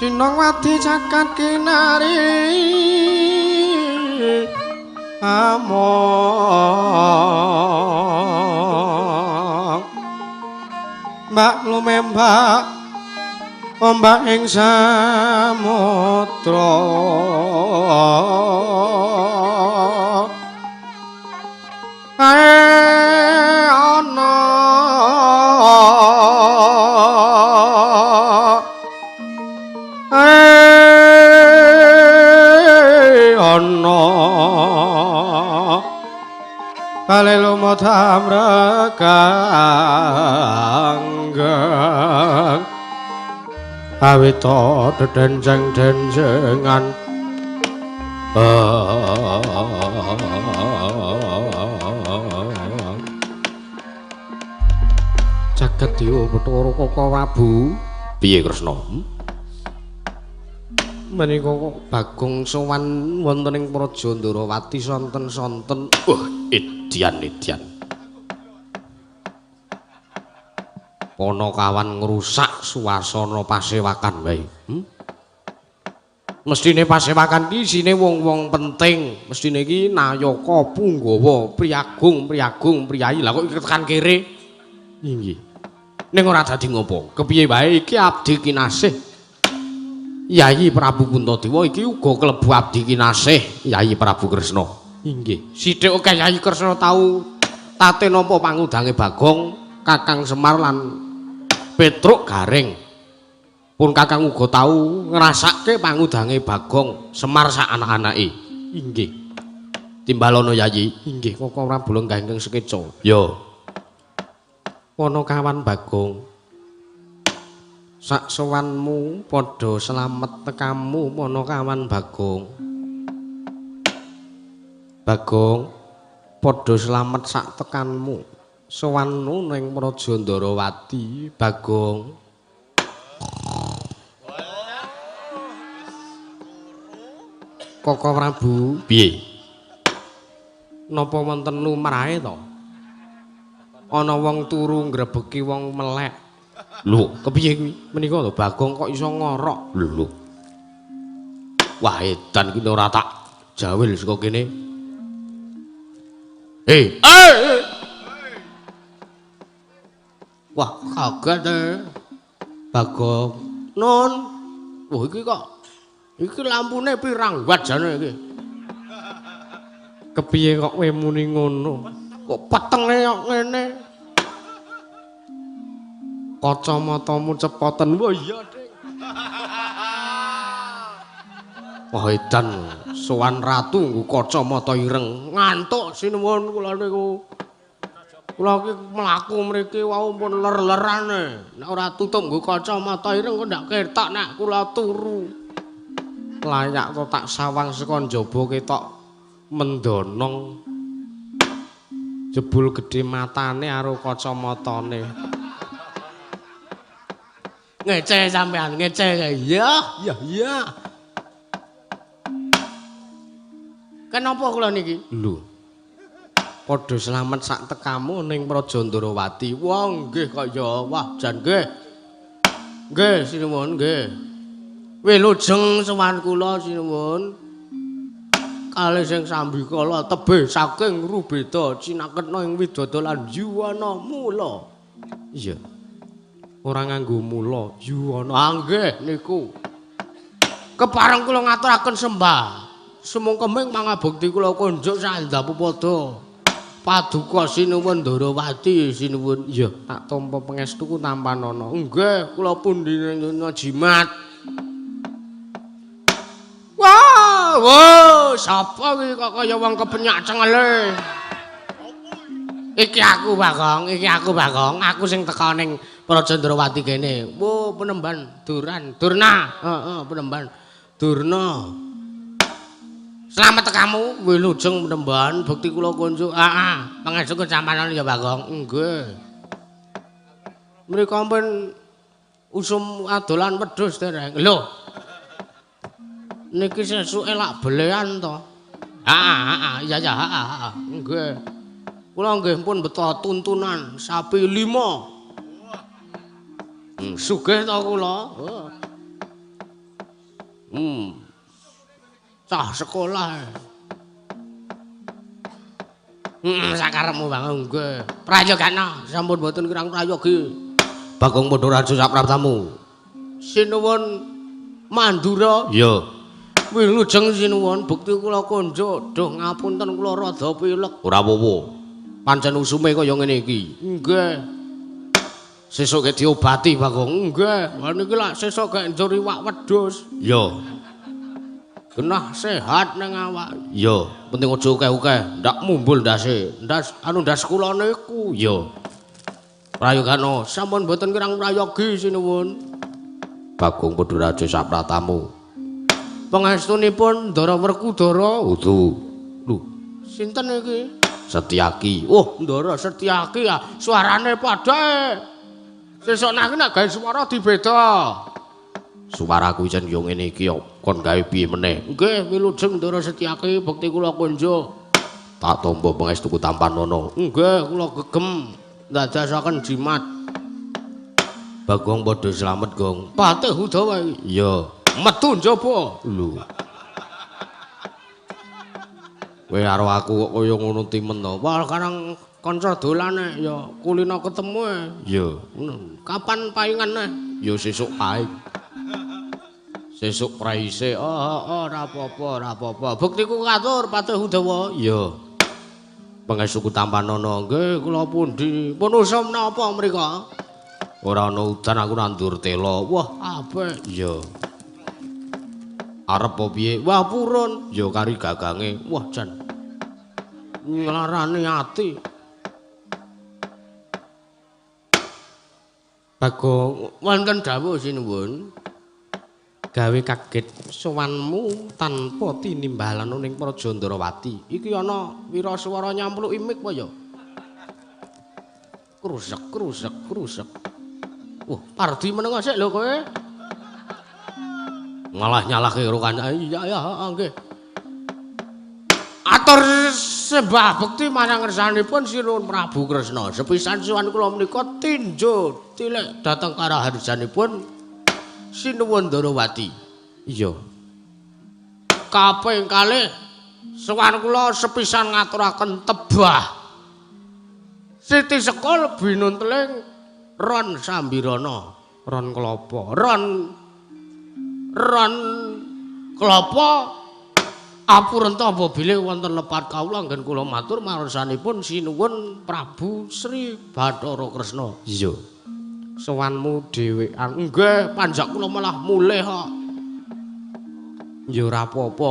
Sinongwati cakat kinari among mbak lumembak ombak ing samudra ana ana kalelo modhamrekanggeng awita dedenjeng-denjengan jagat dewa Bathara Kaka Prabu piye Kresna menika Bagong sowan wonten ing Praja Ndarawati sonten-sonten edian Panakawan ngrusak suasana pasewakan wae. Mestine pasewakan iki isine wong-wong penting, mestine iki Nayaka, Punggawa, Priyagung, priyayi. Lah kok tekan kere? Inggih. Ning ora dadi ngopo? Kepiye wae iki abdi kinasih. Yayi Prabu Puntadewa iki uga klebu abdi kinasih Yayi Prabu Kresna. Inggih. Sithik akeh Yayi Kresna tau tate nampa pangudange Bagong, Kakang Semar lan Petruk Garing. Pun Kakang uga tau ngrasake pangudange Bagong Semar sak anak-anake. Inggih. Timbalana Yayi. Inggih, Kaka Prabu lenggah ingkang sekeca. Ya. Panakawan Bagong. Sak sowanmu padha slamet tekamu Panakawan Bagong. Bagong padha slamet sak tekanmu. Sowanmu ning Praja Ndarawati, Bagong. Kaka Prabu, piye? Napa wonten lumrahe to? Ana wong turu ngrebeki wong melek. Lho, kepiye kuwi? Menika lho Bagong kok iso ngorok. Lho. Wah, edan iki ora tak jawil saka kene. Wah, kaget Bagong. Nun. Wah, iki kok iki lampune pirang watt jane iki. Kepiye kok kowe muni ngono? Kok petenge kok ngene? Kacamatamu cepoten. Wah, iya, Dik. Wah, edan sowan ratu nggo kacamata ireng. Ngantuk sinuwun kula niku. Kula iki mlaku mriki wau pun ler-lerane. Nek ora tutup nggo kacamata ireng kok ndak ketok nek kula turu. Layak to tak sawang saka njaba ketok mendonong. Jebul gedhe matane karo kacamatane. Ngece sampean, ngece. Iya. Kenapa kula niki? Lho. Padha slamet sak tekamu ning Praja Ndarawati. Wah, nggih kok ya. Wah, jan nggih. Nggih, sinuwun nggih. Wilujeng sowan kula sinuwun. Kalih sing sambikala tebih saking rubeda cinaketna ing widodolan yuwana mula. Iya. Ora nganggo mula, yuwana. Nggih niku. Kepareng kula ngaturaken sembah. Semongkeming mangabekti kula kunjuk sandhapupada. Paduka sinuwun Ndarawati sinuwun. Iya, tak tampa pangestuku tampanana. Nggih, kula pundi jimat. Wah, sapa iki kok kaya wong kepenyak cengele? Iki aku Bagong, aku sing teka ning Praja Ndarawati kene. Wo, Penemban Durna. Heeh, Penemban Durna. Slamet tekamu, wilujeng Penemban, bekti kula kunjuk. Heeh, pangestuku sampeyan ya Bagong. Nggih. Mrika ampun usum adolan wedhus dereng. Lho. Niki sesuke lak belean to. Iya, nggih. Kula nggih pun beto tuntunan sapi 5. Sugih to kula. Cah sekolah. Sakarepmu Bang nggih. Prayogana sampun boten kirang prayogi. Bagong Pandharaja sapraptamu. Sinuwun Mandura. Iya. Wilujeng sinuwun bukti kula konjo. Duh ngapunten kula rada pilek. Ora apa-apa. Pancen usume kaya ngene iki. Nggih. Sesuk ge diobati Bagong. Nggih. Lah niki lak sesuk gek njur iwak wedhus. Iya. Genah sehat nang awak. Iya. Penting aja akeh-akeh, ndak mumbul ndase. Ndas kula niku. Iya. Prayogana sampun boten kirang prayogi sinuwun. Bagong Pandharaja sapratamu. Pangestunipun Ndara Werkudara. Udu. Lho, sinten iki? Setyaki. Oh, Ndara Setyaki ya. Suarane padha. Sesuk nek gawe swara dibeda. Suaraku jan yo ngene iki kon gawe piye meneh? Nggih, wilujeng Ndara Setyaki bekti kula konjo. Tak tampa pangestuku Tampanana. Nggih, kula gegem ndadosaken jimat. Bagong padha slamet, Gong. Patih Udawa iki. Iya. Metu njaba. Lho. Kowe karo aku kok kaya ngono timen to. Wah, karang kanca dolane ya kulino ketemu e. Iya. Kapan paingane? Ya sesuk paing. Sesuk praise. Ora apa-apa. Buktiku katur Patih Udawa. Iya. Pangestuku Tampanana nggih kula pundi? Pun usum napa mrika? Ora ana udan aku nandur tela. Wah, apik. Iya. Arep apa piye? Wah, purun. Ya kari gagange. Wah, jan. Nglarani ati. Bagong wonten dawuh sinuwun. Gawe kaget sowanmu tanpa tinimbalan ning Praja Ndarawati. Iki ana wiraswara nyampluk imik apa ya? Krusek. Wah, Pardi meneng sik lho kowe. Malah nyalahke karo kanca. Iya, nggih. Atur sembah bekti marang ngersanipun Sinuwun Prabu Kresna. Sepisan suwan kula menika tinjo tilek dhateng karaharjanipun Sinuwun Ndarawati. Iya. Kaping kalih suwan kula sepisan ngaturaken tebah. Siti Sekul binunteling ron sambirana, ron klapa, ron klapa apurenta apabile wonten lepat kawula anggen kula matur marsanipun Sinuwun Prabu Sri Bathara Kresna. Iya. Sowanmu dhewean. Nggih, panjak kula malah mulih kok. Ya ora apa-apa,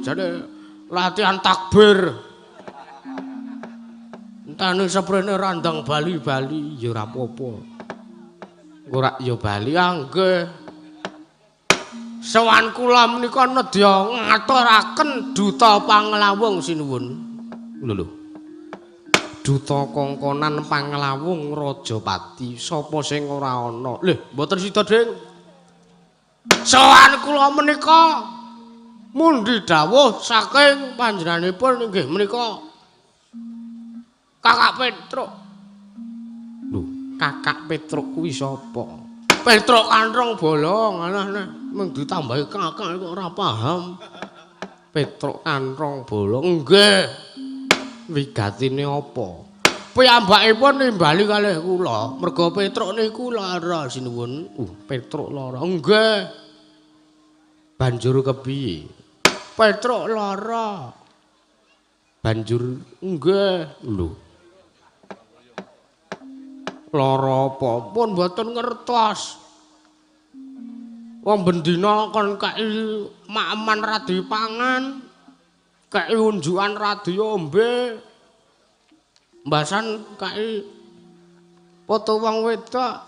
jane latihan takbir. Entane seprene randang bali-bali ya ora apa-apa. Ora ya bali nggih. Sowan kula menika nedya ngaturaken duta panglawung sinuwun. Lho. Duta kongkonan panglawung Rajapati sapa sing ora ana. Lho, mboten sida, Ding. Sowan kula menika mundi dawuh saking panjenenganipun inggih menika Kakak Petruk. Lho, Kakak Petruk kuwi sapa? Petruk kanthong bolong, alah mung ditambahi kakak kok ora paham. Petruk kanthong bolong nggih. Wigatine apa? Piyambakipun nimbali kalih kula, merga Petruk niku lara sinuwun. Petruk lara. Nggih. banjur kepiye? Petruk lara. Banjur Nggih. lho. Lara apa? Pun mboten ngertos. Wong bendina kon kei makman ra dipangan, kei unjukan ra diombe. Mbasan kei foto wong wedok.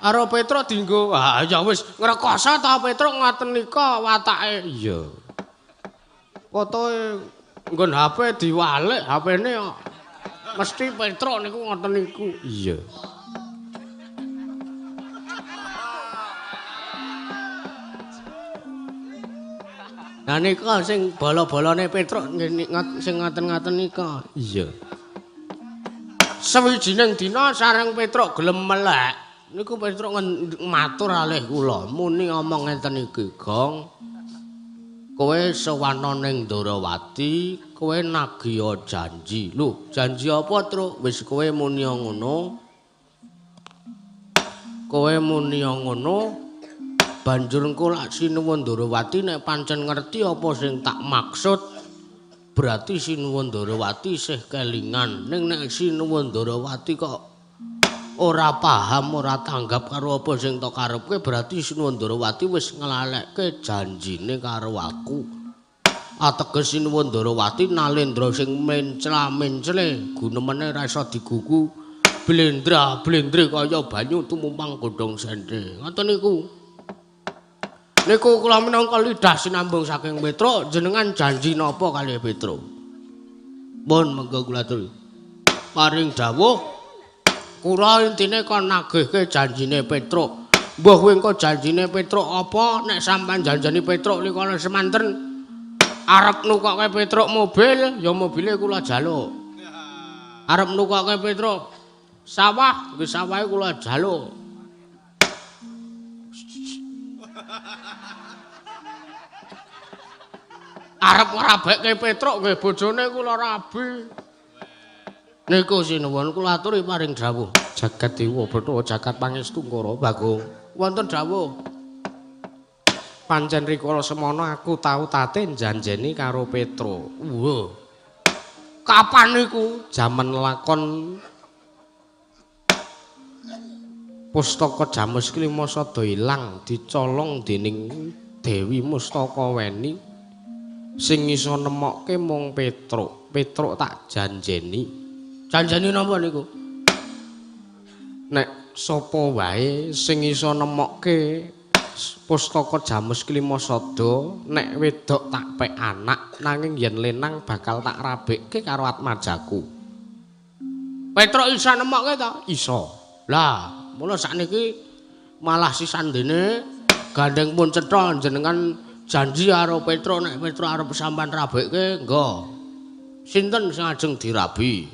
Karo Petruk dienggo. Ah ya wis ngrekoso ta Petruk ngoten nika watake. Iya. Fotoe nggon HP diwalik HP-ne kok. Mesti Petruk niku ngoten niku. Iya. Nah nika sing bala-balane Petruk sing ngoten-ngoten nika. Iya. Sawijining dina sareng Petruk gelem melek. Niku Petruk matur alih kula, muni ngomong ngenten iki, Gong. Kowe sewana ning Ndarawati, kowe nagiya janji. Lho, janji apa, Truk? Wis kowe muni ngono. Kowe muni ngono. Banjur engko lak Sinuwun Ndarawati nek pancen ngerti apa sing tak maksud, berarti Sinuwun Ndarawati isih kelingan. Ning nek Sinuwun Ndarawati kok ora paham, ora tanggap karo apa sing tok karepke, berarti Sinuwun Ndarawati wis nglalekke janjine karo aku. Ateges Sinuwun Ndarawati Nalendra sing mencla-mencle gunemene ra iso digugu, blendra-blendre kaya banyu tumumpang godhong sendhe. Ngoten niku. Niku kula minangka lidah sinambung saking Petruk, jenengan janji napa kalih Petruk? Pun mengko kula aturi. Paring dawuh kula intine kon nagihke janjine Petruk. Mbah kowe engko janjine Petruk apa? Nek sampean janjani Petruk nika semanten arep nukokke Petruk mobil, ya mobile kula jaluk. Arep nukokke Petruk sawah, nggih sawahe kula jaluk. Arep ngrabekke Petruk nggih bojone kula rabi. Niku sinuwun kula aturi paring dawuh. Jagat Dewa Bathara jagat pangestu Kara Bagong. Wonten dawuh. Pancen rikala semana aku tau tate janjeni karo Petruk. Wah. Kapan niku? Jaman lakon Pustaka Jamus Klima Sada ilang dicolong dening Dewi Mustaka Weni. Sing iso nemokke mung Petruk. Petruk tak janjeni. Janjeni napa niku? Nek sapa wae sing iso nemokke Pustaka Jamus Klima Sada, nek wedok tak pek anak, nanging yen lenang bakal tak rabekke karo atmajaku. Petruk iso nemokke ta? Iso. Lah, mula sakniki malah sisandene gandeng pun cetha jenengan janji karo Petruk nek Petruk arep sampean rabekke, nggo. Sinten sing ajeng dirabi?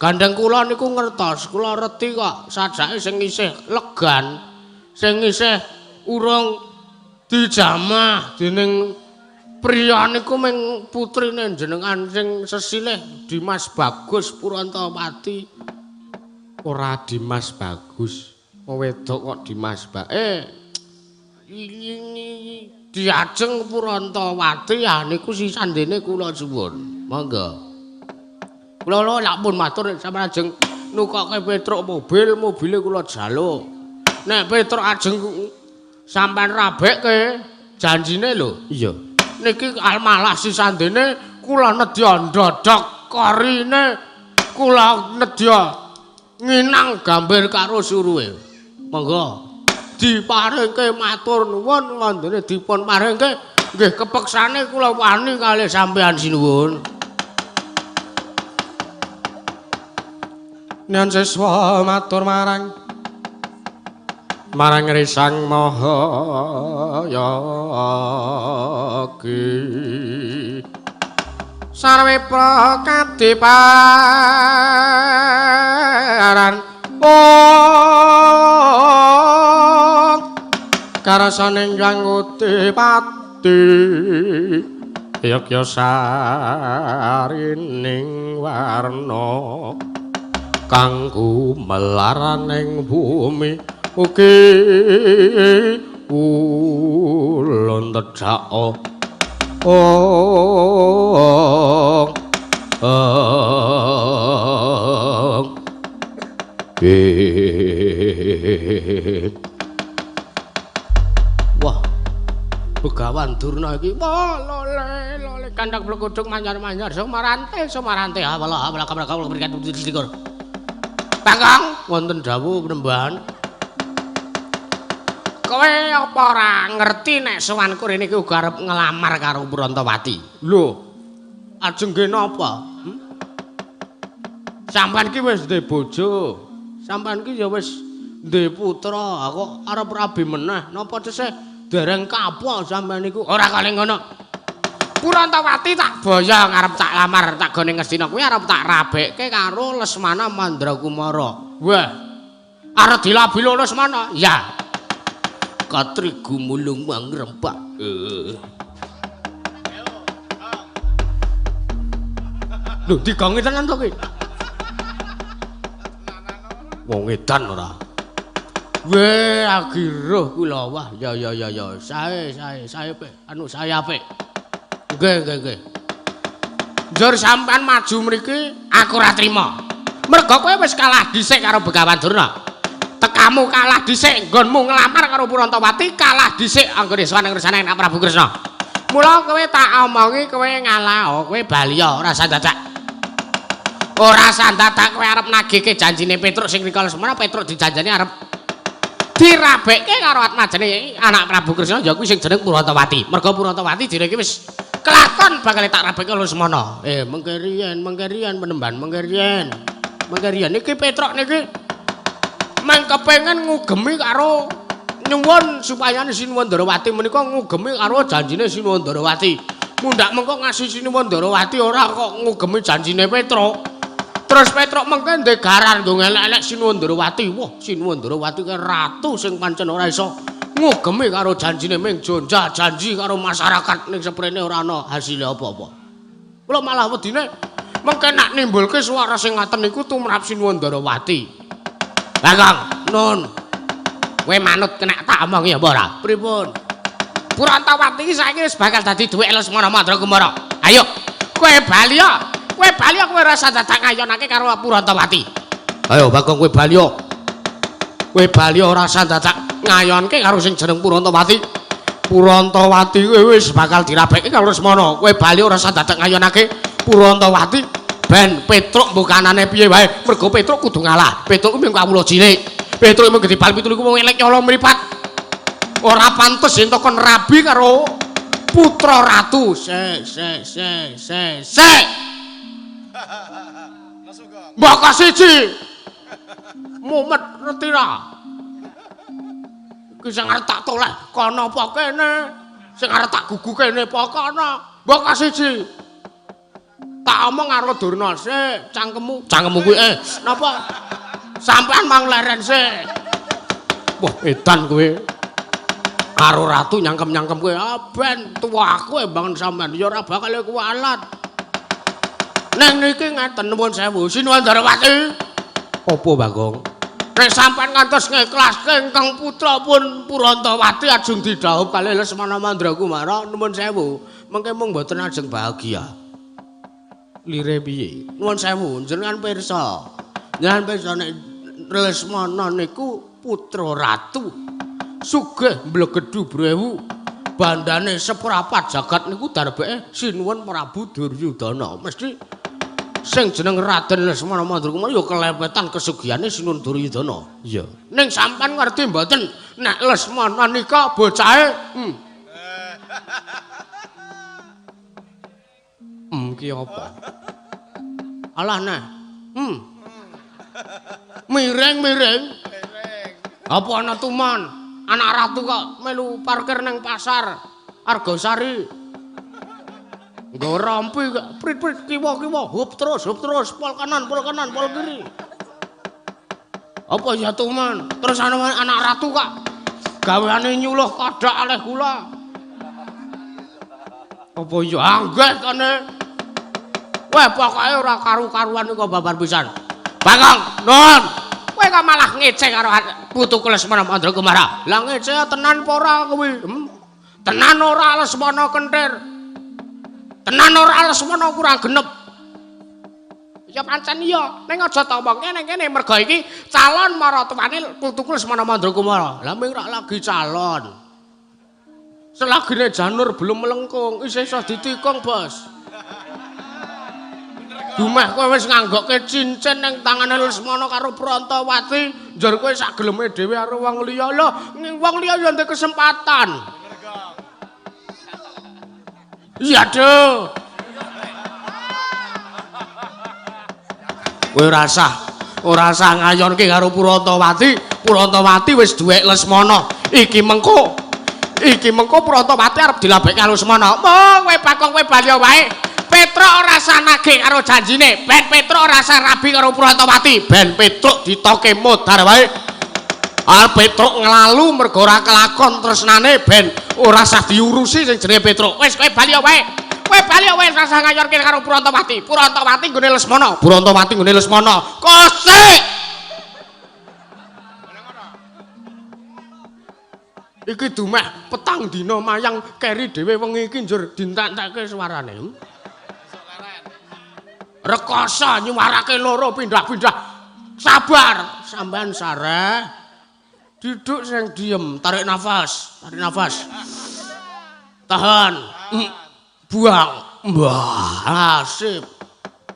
Gandeng kula niku ngertos, kula reti kok sajake sing isih legan, sing isih urung dijamah dening priya niku ming putrine jenengan sing sesilih Dimas Bagus Purantawati. Ora Dimas Bagus, wedok kok Dimas Diajeng Purantawati ya niku sisandene kula suwun. Monggo. Kula lak pun matur sampeyan ajeng nukokke Petruk mobil, mobile kula jaluk. Nek Petruk ajeng sampeyan rabekke janjine lho. Iya. Niki malah sisandene kula nedya ndodhok korine, kula nedya nginang gambar karo suruhe. Monggo. Diparingke matur nuwun wondene dipun paringke nggih kepeksane kula wani kalih sampeyan sinuwun. Nyan seswa matur marang Risang Mahayagi sarwe prakadiparan karasaning Hyang Udipati yogya sarining warna kanggo melaraning bumi ugi ulun tedhak Wah, Begawan Durna iki lole kandhang blekuduk manyar-manyar Sumarante hawala kamra kawula berikan dikur. Bangkong wonten dawuh Penemban. Kowe apa ora ngerti nek sowanku rene iki uga arep ngelamar karo Purantawati? Lho, ajeng nggih napa? Sampeyan ki wis duwe bojo. Sampeyan ki ya wis duwe putra, kok arep rabi meneh. Napa tesih Dereng kapok sampean niku. Ora kali ngono. Purantawati tak boyo ngarep tak lamar tak gone Ngastina kuwi arep tak rabekke karo Lesmana Mandrakumara. Wah. Arep dilabi Lesmana? Ya. Katri gumulung mangrempak. Lho digangi tenan to ki. Wong edan ora. Weh agiruh kula wah ya sae pe anu sae apik. Nggih. Njur sampean maju mriki aku ora trima. Mergo kowe wis kalah dhisik karo Begawan Durna. Tekamu kalah dhisik nggonmu nglamar karo Purantawati kalah dhisik anggone swaneng-resane Nak Prabu Kresna. Mula kowe tak omongi kowe ngalah, kowe balya ora sandadak. Ora sandadak kowe arep nagihke janjine Petruk sing rikala semana Petruk dijanjani arep dirabekke karo atmajane anak Prabu Kresna ya kuwi sing jeneng Purantawati. Mergo Purantawati direke wis kelakon bakal tak rabekke karo semana. Mengke riyen penemban mengke riyen iki Petruk niki meng kepengin ngugemi karo nyuwun supaya Sinuwun Ndarawati menika ngugemi karo janjine Sinuwun Ndarawati. Mundak mengko ngasih Sinuwun Ndarawati ora kok ngugemi janjine Petruk. Terus Petruk mengke ndek garan nggo ngelek-elek Sinuwun Ndarawati. Wah, Sinuwun Ndarawati ke ratu sing pancen ora iso ngugemi karo janjine ming jonjah janji karo masyarakat ning seprene ora ana hasil apa-apa. Kula malah wedine mengke nak nimbulke swara sing ngaten niku tumrap Sinuwun Ndarawati. Kakang, nun. Kowe manut kena tak omong ya apa ora? Pripun? Purantawati iki saiki wis bakal dadi duwek Lesmana Mandrakumara. Ayo, kowe balya. Kowe ora sandadak ngayonake karo Purantawati. Ayo Bagong kowe balya. Kowe balya ora sandadak ngayonke karo sing jeneng Purantawati. Purantawati kowe wis bakal dirabekke karo Lesmana. Kowe balya ora sandadak ngayonake Purantawati. Ben Petruk mbukanane piye wae. Mergo Petruk kudu ngalah. Petruk mung kawula cilik. Petruk mung gedhe bal 7 iku wong elek nyala mripat. Ora pantes yen kon rabi karo putra ratu. Se. Mbok siji. Mumet retira. Iki sing arep tak toleh kono apa kene. Sing arep tak gugu kene apa kono. Mbok siji. Tak omong karo Durna sik, cangkemmu kuwi napa? Sampean mang leren sik. Wah, edan kowe. Karo ratu nyangkem-nyangkem kowe, ben tuwaku bangun sampean ya ora bakal kualat. Neng niki ngeten nuwun sewu, Sinuwun Ndarawati. Apa, Bagong? Nek sampean ngantos ngiklaske ingkang putra pun Purantawati ajeng didhaup kalih Lesmana Mandrakumara, nuwun sewu, mengke mung mboten ajeng bahagia. Lire piye? Nuwun sewu, jenengan pirsa. Jenengan pirsa nek Lesmana niku putra ratu. Sugih mblegedhu brewu. Bandane seprapat jagat niku darbeke Sinuwun Prabu Duryudana. Mesti sing jeneng Raden Lesmana Mandrakumara ya kelepetan kesugihane Sinuwun Duryudana. Iya. Ning sampean ngerti mboten nek Lesmana nika bocahe ki apa? Alah nah. Miring. Apa ana tuman? Anak ratu kok melu parkir nang pasar Argosari. Nggo rompi kok prit-prit kiwa-kiwa, hop terus, pol kanan, pol kiri. Apa ya tuman? Terus anak ratu kok gaweane nyuluh kodhok aleh kula. Apa ya anggeh kene? Wah, pokoke ora karu-karuan kok babar pisan. Bagong, nun. Kowe kok malah ngecek karo putuku Lesmana Mandrakumara. Lah ngecek tenan apa ora kuwi? Tenan ora Lesmana kentir. Tenan ora Lesmana kurang genep. Ya pancen iya, ning aja tomong kene mergo iki calon maratuwane putuku Lesmana Mandrakumara. Lah ming rak lagi calon. Selagine janur belum melengkung, isih iso ditikung, Bos. Dumeh kowe wis nganggokke cincin ning tangane Lesmana karo Prantawati, njur kowe sak geleme dhewe karo wong liya. Lho, wong liya ya ndek kesempatan. Iya, Duh. Kowe ora usah ngayonke karo Purantawati. Purantawati wis duwek Lesmana. Iki mengko Iki mengko Prantawati arep dilabek karo Semana. Mong kowe Bakong kowe bali wae. Petruk ora sanage karo janjine. Ben Petruk ora rabi karo Prantawati. Ben Petruk ditoke modar wae. Petruk nglalu mergo ora kelakon tresnane ben ora sah diurusi sing jenenge Petruk. Wis kowe bali wae. Kowe bali wae ora sah ngayorke karo Prantawati. Prantawati nggone Lesmana. Prantawati nggone Lesmana. Kosik. Iki dumeh petang dina mayang keri dhewe wengi iki njur dintekke suarane. Rekoso nyuwarake loro pindah-pindah. Sabar, sampean sareh. Duduk sing diem, tarik nafas, Tahan. Buang. Wah, sip.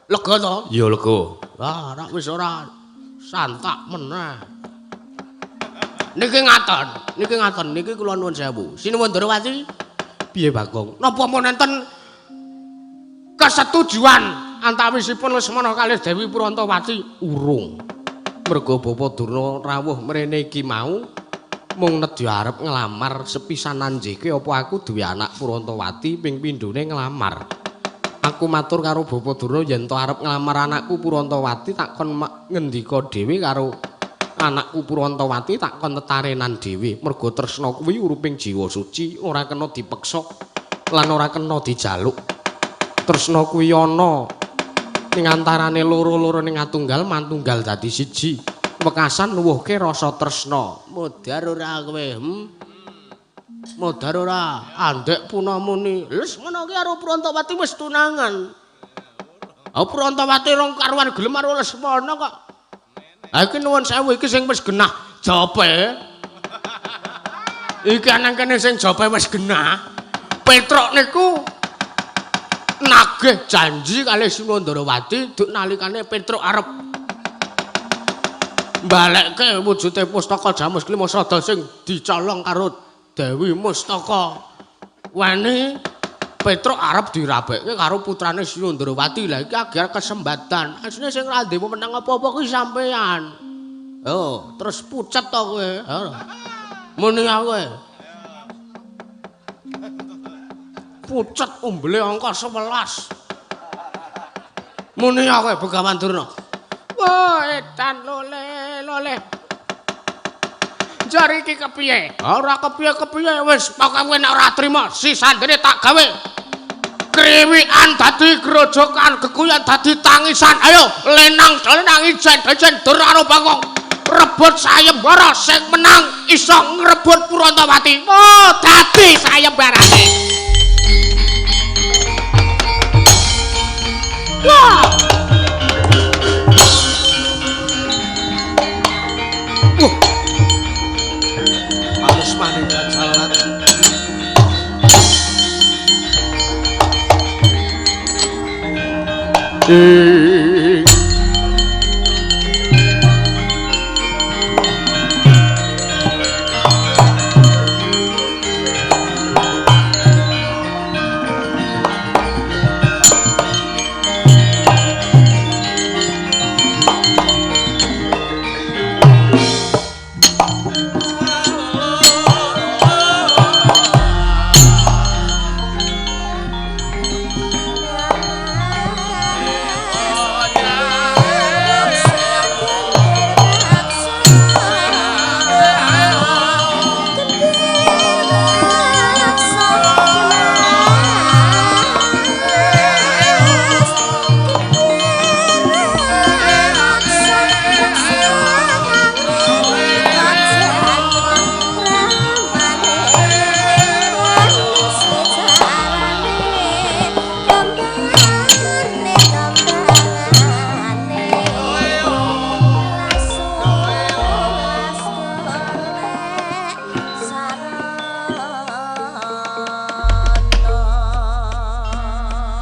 Lega to? Ya lega. Wah, rak wis ora santak meneh. Niki ngaten, niki kula nuwun sewu. Sinuwun Ndrawati. Piye Bagong? Napa mun enten kesetujuan antawisipun Lesmana kalih Dewi Prantawati? Urung. Mergo Bapa Durna rawuh mrene iki mau mung nedya arep nglamar sepisanan njeke apa aku duwe anak Prantawati ping pindhone nglamar. Aku matur karo Bapa Durna yen to arep nglamar anakku Prantawati tak kon ngendika dhewe karo anakku Prantawati tak kon tetarenan dhewe mergo tresna kuwi uruping jiwa suci ora kena dipeksa lan ora kena dijaluk. Tresna kuwi ana ning antarane loro-loro ning atunggal mantunggal dadi siji. Wekasan nuwuhke rasa tresna. Modar ora kowe? Modar ora? Andek punamuni. Lesmana ki karo Prantawati wis tunangan. Prantawati rong karuan gelem karo Lesmana kok. Ha iki nuwun sewu iki sing wis genah jope. Iki anang kene sing jope wis genah. Petruk niku nagih janji kalih Sunandarawati duk nalikane Petruk arep mbalekke wujude pustaka Jamus Klimasada sing dicolong karo Dewi Mustaka. Wani Petruk arep dirabekke karo putrane Sunandarawati. Lah iki agar kesempatan. Asline sing ra ndhewe menang apa-apa kuwi sampean. Oh, terus pucet to kowe. Muni kowe. Pucet umbele angka 11. Muni kowe Begawan Durna. Wah, edan lole. Jari iki kepiye? Ora kepiye-kepiye wis pokoke nek ora trima sisandene tak gawe. Kriwikan dadi grojokan, geguyan dadi tangisan. Ayo lenang ijen-ijen dur karo Bagong. Rebut sayembara sing menang iso ngrebut Prantawati. Oh, dadi sayembarane. Wah. Halus maning jalan.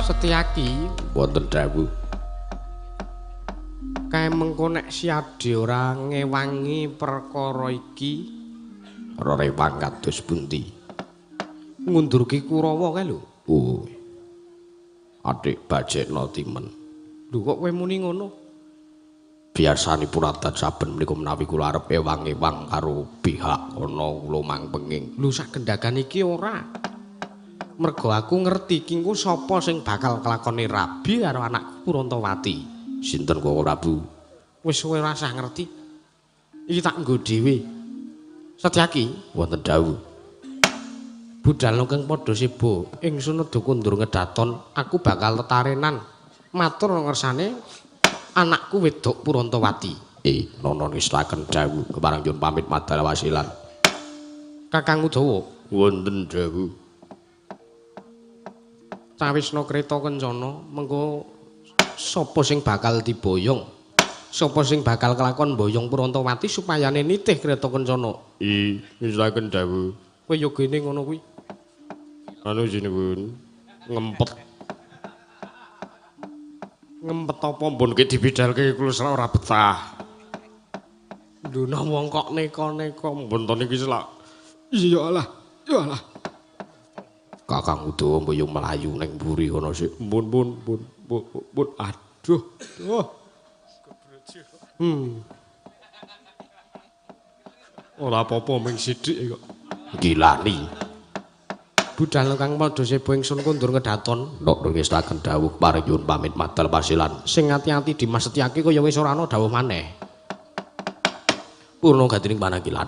Setyaki wonten dawuh. Kae mengko nek siade ora ngewangi perkara iki Ora rewang kados pundi? ngundurke Kurawa kae lho. Oh. Adik bajekno timen. Lho kok kowe muni ngono? biasanipun adat saben menika menawi kula arep ewang-ewang karo pihak ana kula mangpenging. Lho sak gendakan iki ora. Mergo aku ngerti iki engko sapa sing bakal kelakone rabi karo anakku Purontowati. Sinten kok Prabu? Wis kowe rasah ngerti. Iki tak nggo dhewe. Setyaki Wonten dawuh. budal kang padha sibuk ingsun nedha kundur ngedaton aku bakal tetarenan matur ngersane anakku wedok Purontowati. Nono nistaken dawuh keparang nyuwun pamit madal wasilan. Kakang Udawa Wonten dawuh. cawisna kreta kencana mengko sapa sing bakal diboyong sapa sing bakal kelakon boyong Purontowati supayane nitih kreta kencana. Nistaken dawuh. Kowe yo gene ngono kuwi. Anu jenipun ngempet Ngempet apa pun ki dibidalke kula ora betah. Luna wong kok neka-neka Mbonten iki selak. iyalah. Kakang Udawa mboyong melayu ning mburi kono sik. Pun. Aduh. Ora apa-apa ming sithik kok. Gilani. Budal kang padha sebo ingsun kundur ngedaton. Nok ngestaken dawuh paring nyuwun pamit madal wasilan. Sing ati-ati Dimas Setyaki kaya wis ora ana dawuh maneh. Purna gatining pananggilan.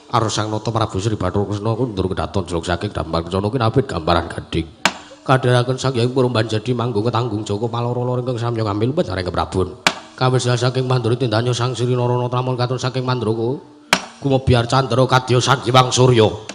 Karo Sang Nata Prabu Sri Bathara Kresna kundur kedaton jeluk saking dambar kencana kinapit gambaran gading. Kadharaken saking Purban jadi manggung ketanggung Joko paloro-loro ingkang samya ngambil pecaring keprabun. Kawis saking Mandura tindanyo Sang Sri Narana Tramon katon saking Mandroko. Gumebyar Candra kadya Sang Hyang Surya.